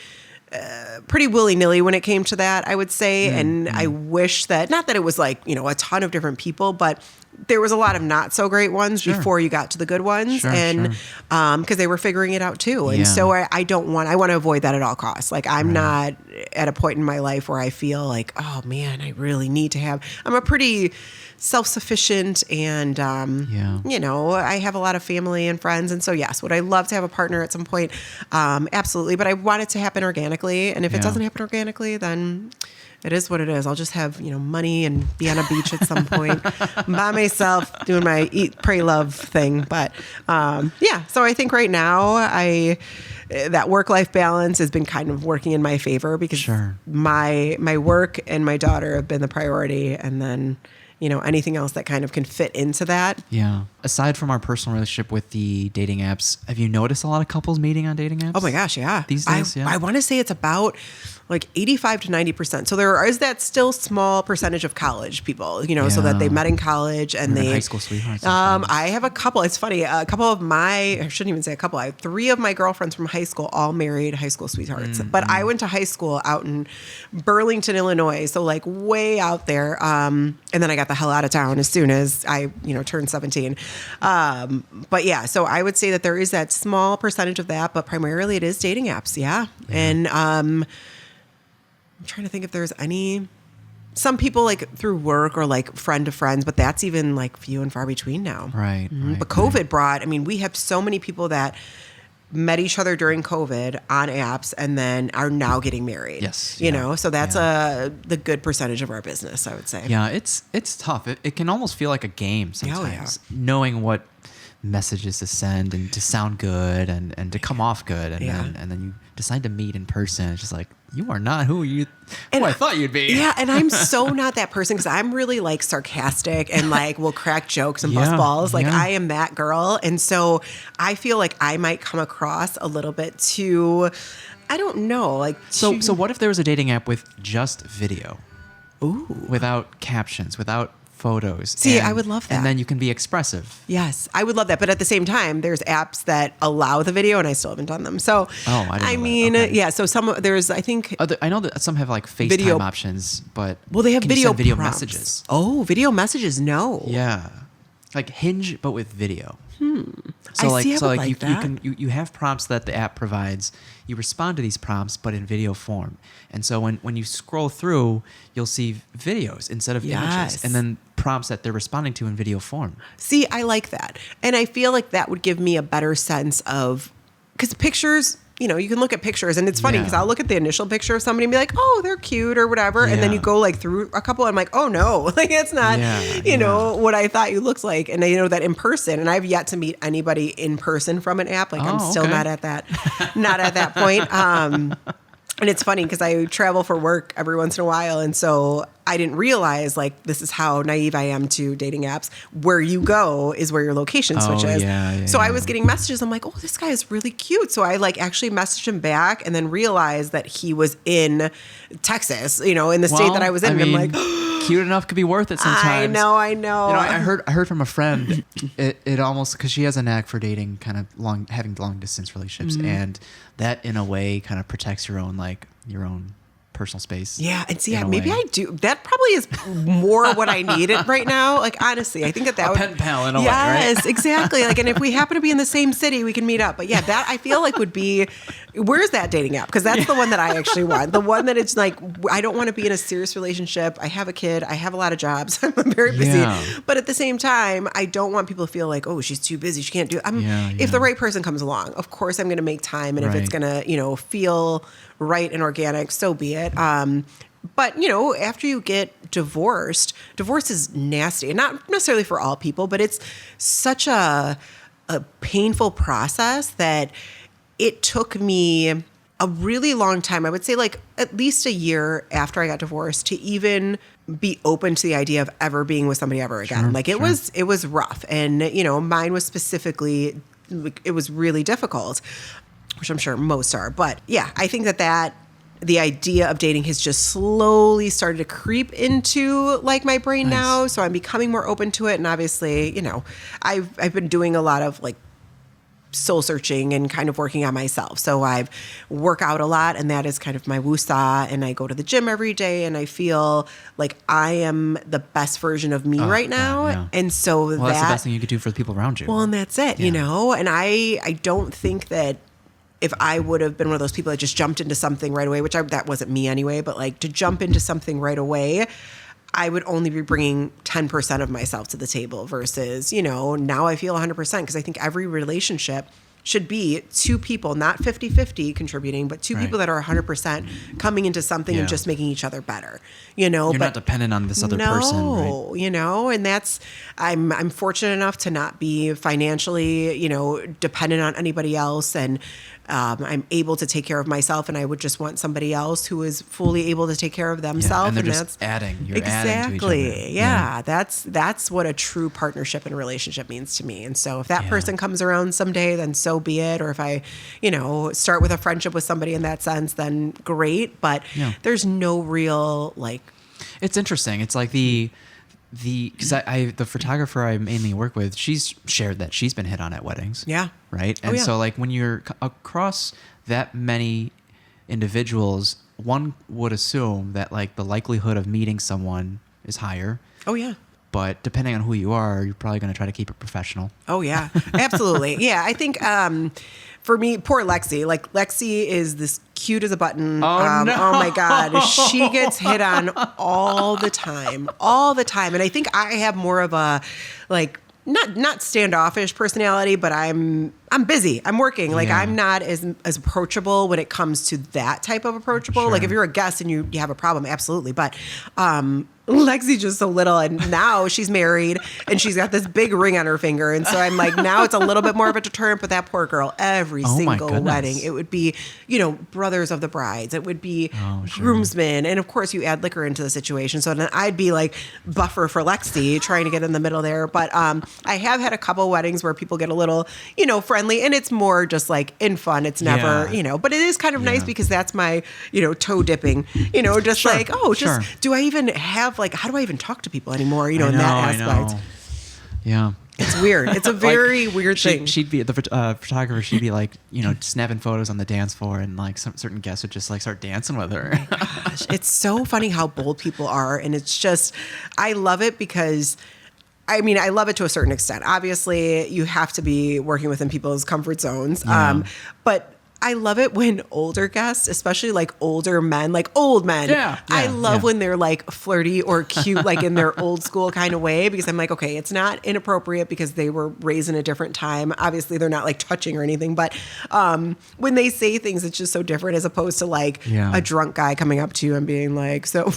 willy-nilly when it came to that, I would say. And I wish that, not that it was a ton of different people, but there was a lot of not so great ones Sure. before you got to the good ones. Sure, and sure. because they were figuring it out too. And Yeah. so I want to avoid that at all costs. Like I'm not at a point in my life where I feel like, oh man, I really need to have, I'm a pretty self-sufficient and, you know, I have a lot of family and friends. And so, yes, would I love to have a partner at some point? Absolutely. But I want it to happen organically. And if it doesn't happen organically, then it is what it is. I'll just have, you know, money and be on a beach at some point by myself doing my eat, pray, love thing. But, yeah, so I think right now that work-life balance has been kind of working in my favor because my work and my daughter have been the priority. And then, you know, anything else that kind of can fit into that. Yeah. Aside from our personal relationship with the dating apps, have you noticed a lot of couples meeting on dating apps? Oh my gosh, yeah. These days, I want to say it's about like 85 to 90%. So there is that still small percentage of college people, you know, so that they met in college and they high school sweethearts. I have a couple. It's funny. A couple of I shouldn't even say a couple. I have 3 of my girlfriends from high school, all married high school sweethearts. But I went to high school out in Burlington, Illinois. So like way out there. And then I got the hell out of town as soon as I, you know, turned 17. But yeah, so I would say that there is that small percentage of that, but primarily it is dating apps. Yeah. And, I'm trying to think if there's some people like through work or like friend to friends, but that's even like few and far between now. Right. But COVID brought, I mean, we have so many people that met each other during COVID on apps and then are now getting married. Yes. You know, so that's the good percentage of our business, I would say. Yeah, it's tough. It can almost feel like a game sometimes, knowing what messages to send and to sound good and to come off good. And then you decide to meet in person. It's just like, you are not who I thought you'd be. Yeah, and I'm so not that person because I'm really like sarcastic and like will crack jokes and bust balls. Like I am that girl. And so I feel like I might come across a little bit too, I don't know. Like So what if there was a dating app with just video? Ooh. Without captions, without photos. See, I would love that. And then you can be expressive. Yes, I would love that. But at the same time, there's apps that allow the video, and I still haven't done them. So, I mean, okay. yeah. So I think I know that some have like FaceTime video options, but they have can you send video prompts. messages. Oh, video messages? No. Yeah, like Hinge, but with video. So you have prompts that the app provides. You respond to these prompts, but in video form. And so when you scroll through, you'll see videos instead of images, and then prompts that they're responding to in video form. See, I like that, and I feel like that would give me a better sense of because pictures. You know, you can look at pictures and it's funny because I'll look at the initial picture of somebody and be like, oh, they're cute or whatever. And then you go like through a couple and I'm like, oh no, like it's not, you know, what I thought you looked like. And I know that in person and I've yet to meet anybody in person from an app. Like I'm still not at that point. And it's funny because I travel for work every once in a while. And so I didn't realize like this is how naive I am to dating apps. Where you go is where your location switches. So I was getting messages. I'm like, oh, this guy is really cute. So I like actually messaged him back and then realized that he was in Texas, you know, in the state that I was in. And I'm like, cute enough could be worth it sometimes. I know. You know, I heard from a friend, it almost, because she has a knack for dating kind of having long distance relationships, and that in a way kind of protects your own personal space. Yeah, and see, maybe I do. That probably is more what I needed right now. Like honestly, I think that would pen pal in a way, right? Yes, exactly. Like, and if we happen to be in the same city, we can meet up. But yeah, that I feel like would be. Where's that dating app? Because that's the one that I actually want. The one that it's like I don't want to be in a serious relationship. I have a kid. I have a lot of jobs. I'm very busy. Yeah. But at the same time, I don't want people to feel like, oh, she's too busy. She can't do it. If the right person comes along, of course I'm going to make time. And if it's going to, feel right and organic, so be it. But, after you get divorce is nasty. And not necessarily for all people, but it's such a painful process that it took me a really long time. I would say like at least a year after I got divorced to even be open to the idea of ever being with somebody ever again. It was rough. And, mine was specifically, it was really difficult, which I'm sure most are. But yeah, I think that the idea of dating has just slowly started to creep into like my brain now. So I'm becoming more open to it. And obviously, I've been doing a lot of like soul searching and kind of working on myself. So I work out a lot, and that is kind of my woosah, and I go to the gym every day, and I feel like I am the best version of me right now. God, yeah. And so that's the best thing you could do for the people around you. Well, and that's it, you know, and I don't think that if I would have been one of those people that just jumped into something right away, that wasn't me anyway, but like to jump into something right away, I would only be bringing 10% of myself to the table versus, you know, now I feel 100% because I think every relationship should be two people, not 50-50 contributing, but two people that are 100% coming into something and just making each other better, you know. You're not dependent on this other person, right? You know, and that's, I'm fortunate enough to not be financially, you know, dependent on anybody else, and I'm able to take care of myself, and I would just want somebody else who is fully able to take care of themselves. And they're just adding. You're adding to each other. Yeah, that's what a true partnership and relationship means to me. And so if that person comes around someday, then so be it. Or if I, you know, start with a friendship with somebody in that sense, then great. But there's no real like. It's interesting. It's like because the photographer I mainly work with, she's shared that she's been hit on at weddings. Yeah. Right. And so like when you're across that many individuals, one would assume that like the likelihood of meeting someone is higher. Oh yeah. But depending on who you are, you're probably going to try to keep it professional. Oh yeah, absolutely. Yeah. I think, for me, poor Lexi, like Lexi is this cute as a button. Oh, no. Oh my God. She gets hit on all the time. And I think I have more of a like, not standoffish personality, but I'm busy. I'm working. Like I'm not as approachable when it comes to that type of approachable. Sure. Like if you're a guest and you have a problem, absolutely. But Lexi's just so little, and now she's married and she's got this big ring on her finger. And so I'm like, now it's a little bit more of a deterrent, but that poor girl, every single wedding, it would be, you know, brothers of the brides. It would be groomsmen. And of course you add liquor into the situation. So then I'd be like buffer for Lexi trying to get in the middle there. But I have had a couple weddings where people get a little, you know, friendly, and it's more just like in fun. It's never, you know, but it is kind of nice because that's my, you know, toe dipping, you know, just like, do I even have like, how do I even talk to people anymore? You know, in that aspect. Yeah. It's weird. It's a very weird thing. She'd be the photographer. She'd be like, you know, snapping photos on the dance floor, and like some certain guests would just like start dancing with her. Oh my gosh, it's so funny how bold people are, and it's just, I love it because. I mean, I love it to a certain extent. Obviously, you have to be working within people's comfort zones. But I love it when older guests, especially like older men, like old men. I love when they're like flirty or cute, like in their old school kind of way, because I'm like, okay, it's not inappropriate because they were raised in a different time. Obviously, they're not like touching or anything, but when they say things, it's just so different as opposed to like a drunk guy coming up to you and being like, so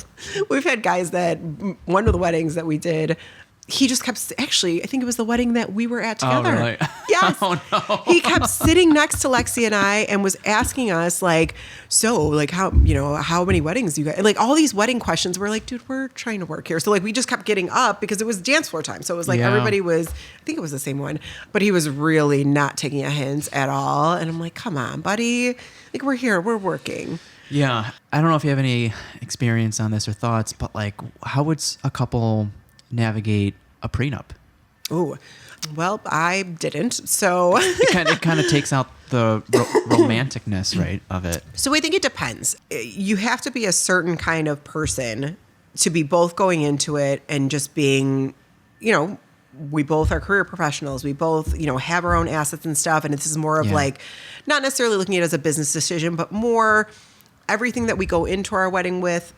we've had guys that one of the weddings that we did, he just kept, actually, I think it was the wedding that we were at together. Oh, really? Yes. Oh, no. He kept sitting next to Lexi and I and was asking us like, so like how, you know, how many weddings you got? Like all these wedding questions. We're like, dude, we're trying to work here. So like we just kept getting up because it was dance floor time. So it was like everybody was, I think it was the same one, but he was really not taking a hint at all. And I'm like, come on, buddy. Like we're here, we're working. Yeah. I don't know if you have any experience on this or thoughts, but like how would a couple navigate a prenup? Oh, well, I didn't. So it kind of takes out the romanticness, right, of it. So I think it depends. You have to be a certain kind of person to be both going into it and just being, you know, we both are career professionals. We both, you know, have our own assets and stuff. And this is more of like, not necessarily looking at it as a business decision, but more everything that we go into our wedding with,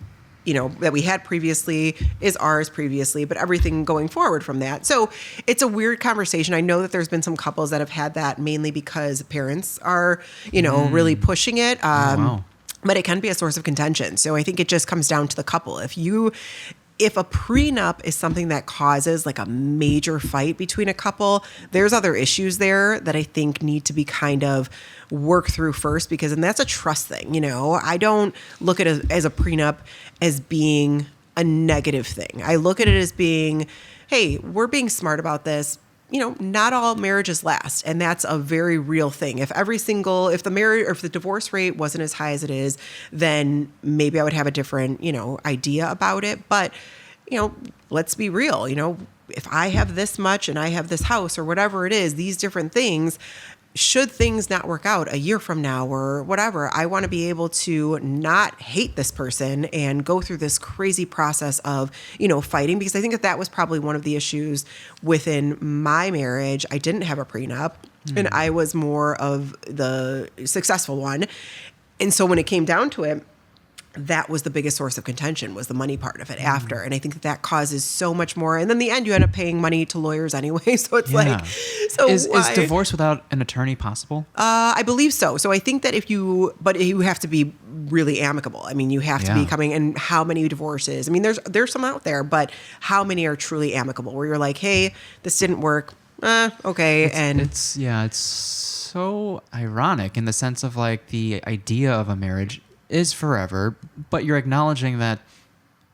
you know, that we had previously is ours previously, but everything going forward from that. So it's a weird conversation. I know that there's been some couples that have had that mainly because parents are, you know, really pushing it. But it can be a source of contention. So I think it just comes down to the couple. If a prenup is something that causes like a major fight between a couple, there's other issues there that I think need to be kind of worked through first and that's a trust thing. You know, I don't look at it as a prenup as being a negative thing. I look at it as being, hey, we're being smart about this. You know, not all marriages last. And that's a very real thing. If the marriage or if the divorce rate wasn't as high as it is, then maybe I would have a different, you know, idea about it. But, you know, let's be real. You know, if I have this much and I have this house or whatever it is, these different things, should things not work out a year from now or whatever, I want to be able to not hate this person and go through this crazy process of, fighting, because I think that was probably one of the issues within my marriage. I didn't have a prenup and I was more of the successful one. And so when it came down to it, that was the biggest source of contention, was the money part of it after. And I think that causes so much more. And then in the end, you end up paying money to lawyers anyway. So it's is divorce without an attorney possible? I believe so. So I think that but you have to be really amicable. I mean, you have to be coming, and how many divorces? I mean, there's some out there, but how many are truly amicable where you're like, hey, this didn't work. Okay. It's so ironic in the sense of like the idea of a marriage is forever, but you're acknowledging that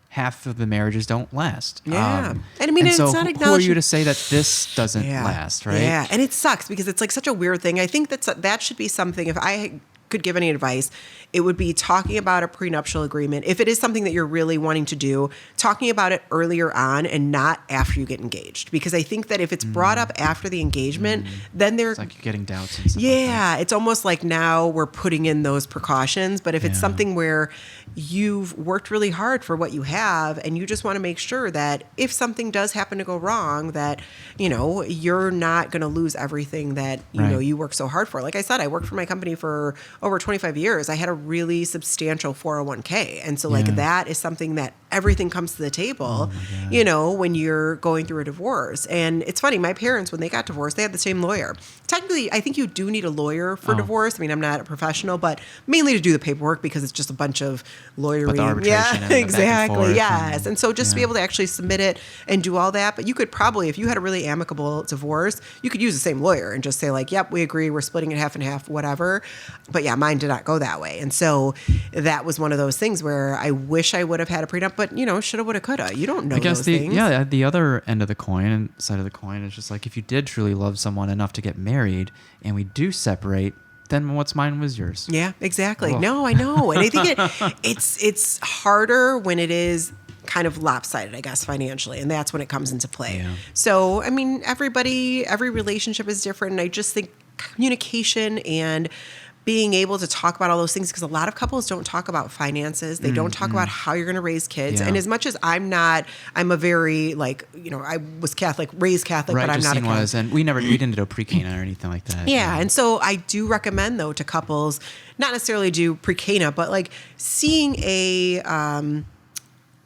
half of the marriages don't last. Yeah. And I mean, it's so not who are you to say that this doesn't last, right? Yeah. And it sucks because it's like such a weird thing. I think that should be something, if I could give any advice, it would be talking about a prenuptial agreement. If it is something that you're really wanting to do, talking about it earlier on and not after you get engaged. Because I think that if it's brought up after the engagement, then it's like you're getting doubts and stuff. Yeah, it's almost like now we're putting in those precautions. But if it's something where you've worked really hard for what you have and you just want to make sure that if something does happen to go wrong, that, you're not going to lose everything that, you work so hard for. Like I said, I worked for my company for over 25 years. I had a really substantial 401k. And so that is something that everything comes to the table, when you're going through a divorce. And it's funny, my parents, when they got divorced, they had the same lawyer. Technically, I think you do need a lawyer for divorce. I mean, I'm not a professional, but mainly to do the paperwork because it's just a bunch of lawyering. But the arbitration and exactly. Yes. And so just to be able to actually submit it and do all that. But you could probably, if you had a really amicable divorce, you could use the same lawyer and just say like, yep, we agree. We're splitting it half and half, whatever. But yeah, mine did not go that way. And so that was one of those things where I wish I would have had a prenup, but shoulda, woulda, coulda. You don't know those things. Yeah, the other end of the coin and side of the coin is just like, if you did truly love someone enough to get married and we do separate, then what's mine was yours. Yeah, exactly. Oh. No, I know. And I think it's harder when it is kind of lopsided, I guess, financially. And that's when it comes into play. Yeah. So, I mean, every relationship is different. And I just think communication and being able to talk about all those things, because a lot of couples don't talk about finances. They don't talk about how you're going to raise kids. Yeah. And as much as I'm a very I was Catholic, raised Catholic, right, but I'm not a Catholic. And we didn't do pre-Cana or anything like that. Yeah. And so I do recommend though to couples, not necessarily do pre-Cana, but like seeing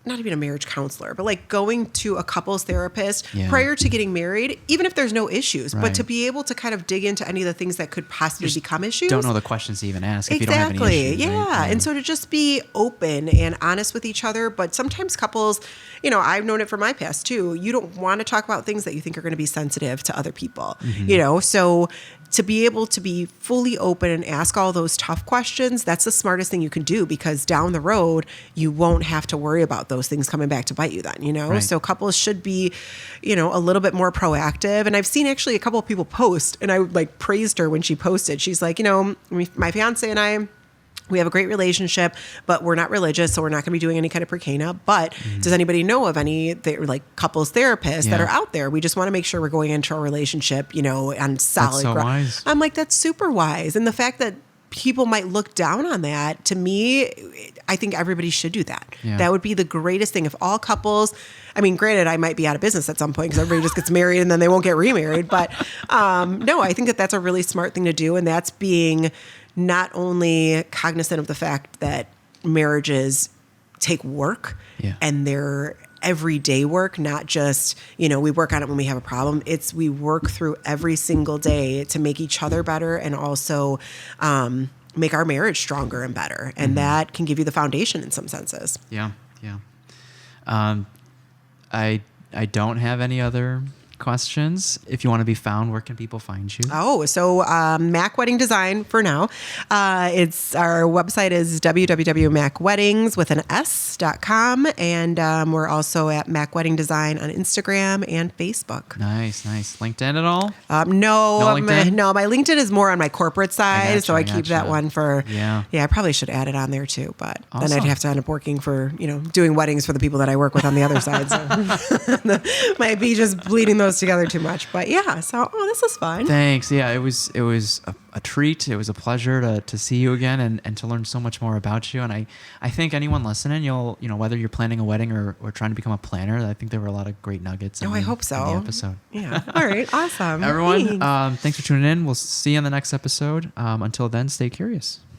not even a marriage counselor, but like going to a couples therapist prior to getting married, even if there's no issues, but to be able to kind of dig into any of the things that could possibly become issues. Don't know the questions to even ask if you don't have any issues. Yeah. Right? And so to just be open and honest with each other. But sometimes couples, I've known it from my past too. You don't want to talk about things that you think are going to be sensitive to other people, so to be able to be fully open and ask all those tough questions, that's the smartest thing you can do, because down the road, you won't have to worry about those things coming back to bite you then, Right. So couples should be, a little bit more proactive. And I've seen actually a couple of people post, and I praised her when she posted. She's like, my fiance and I, we have a great relationship, but we're not religious, so we're not going to be doing any kind of pre-Cana. But does anybody know of any couples therapists that are out there? We just want to make sure we're going into our relationship, on solid ground. Wise. I'm like, that's super wise. And the fact that people might look down on that, to me, I think everybody should do that. Yeah. That would be the greatest thing if all couples, I mean, granted, I might be out of business at some point because everybody just gets married and then they won't get remarried. But no, I think that that's a really smart thing to do. And that's being not only cognizant of the fact that marriages take work and they're everyday work, not just, we work on it when we have a problem. We work through every single day to make each other better and also make our marriage stronger and better. And that can give you the foundation in some senses. Yeah. Yeah. I don't have any other questions. If you want to be found, where can people find you? So Mack Wedding Design for now. Our website is www.mackweddings.com, and we're also at Mack Wedding Design on Instagram and Facebook. Nice. LinkedIn at all? No, LinkedIn? No. My LinkedIn is more on my corporate side, so I keep that one for. Yeah. I probably should add it on there too, but awesome. then I'd have to end up working for doing weddings for the people that I work with on the other side. So might be just bleeding those us together too much. But yeah, so this was fun. Thanks. Yeah, it was a treat. It was a pleasure to see you again and to learn so much more about you. And I think anyone listening, whether you're planning a wedding or trying to become a planner, I think there were a lot of great nuggets. I hope so. In the episode. Yeah. All right. Awesome. Everyone, thanks for tuning in. We'll see you in the next episode. Until then, stay curious.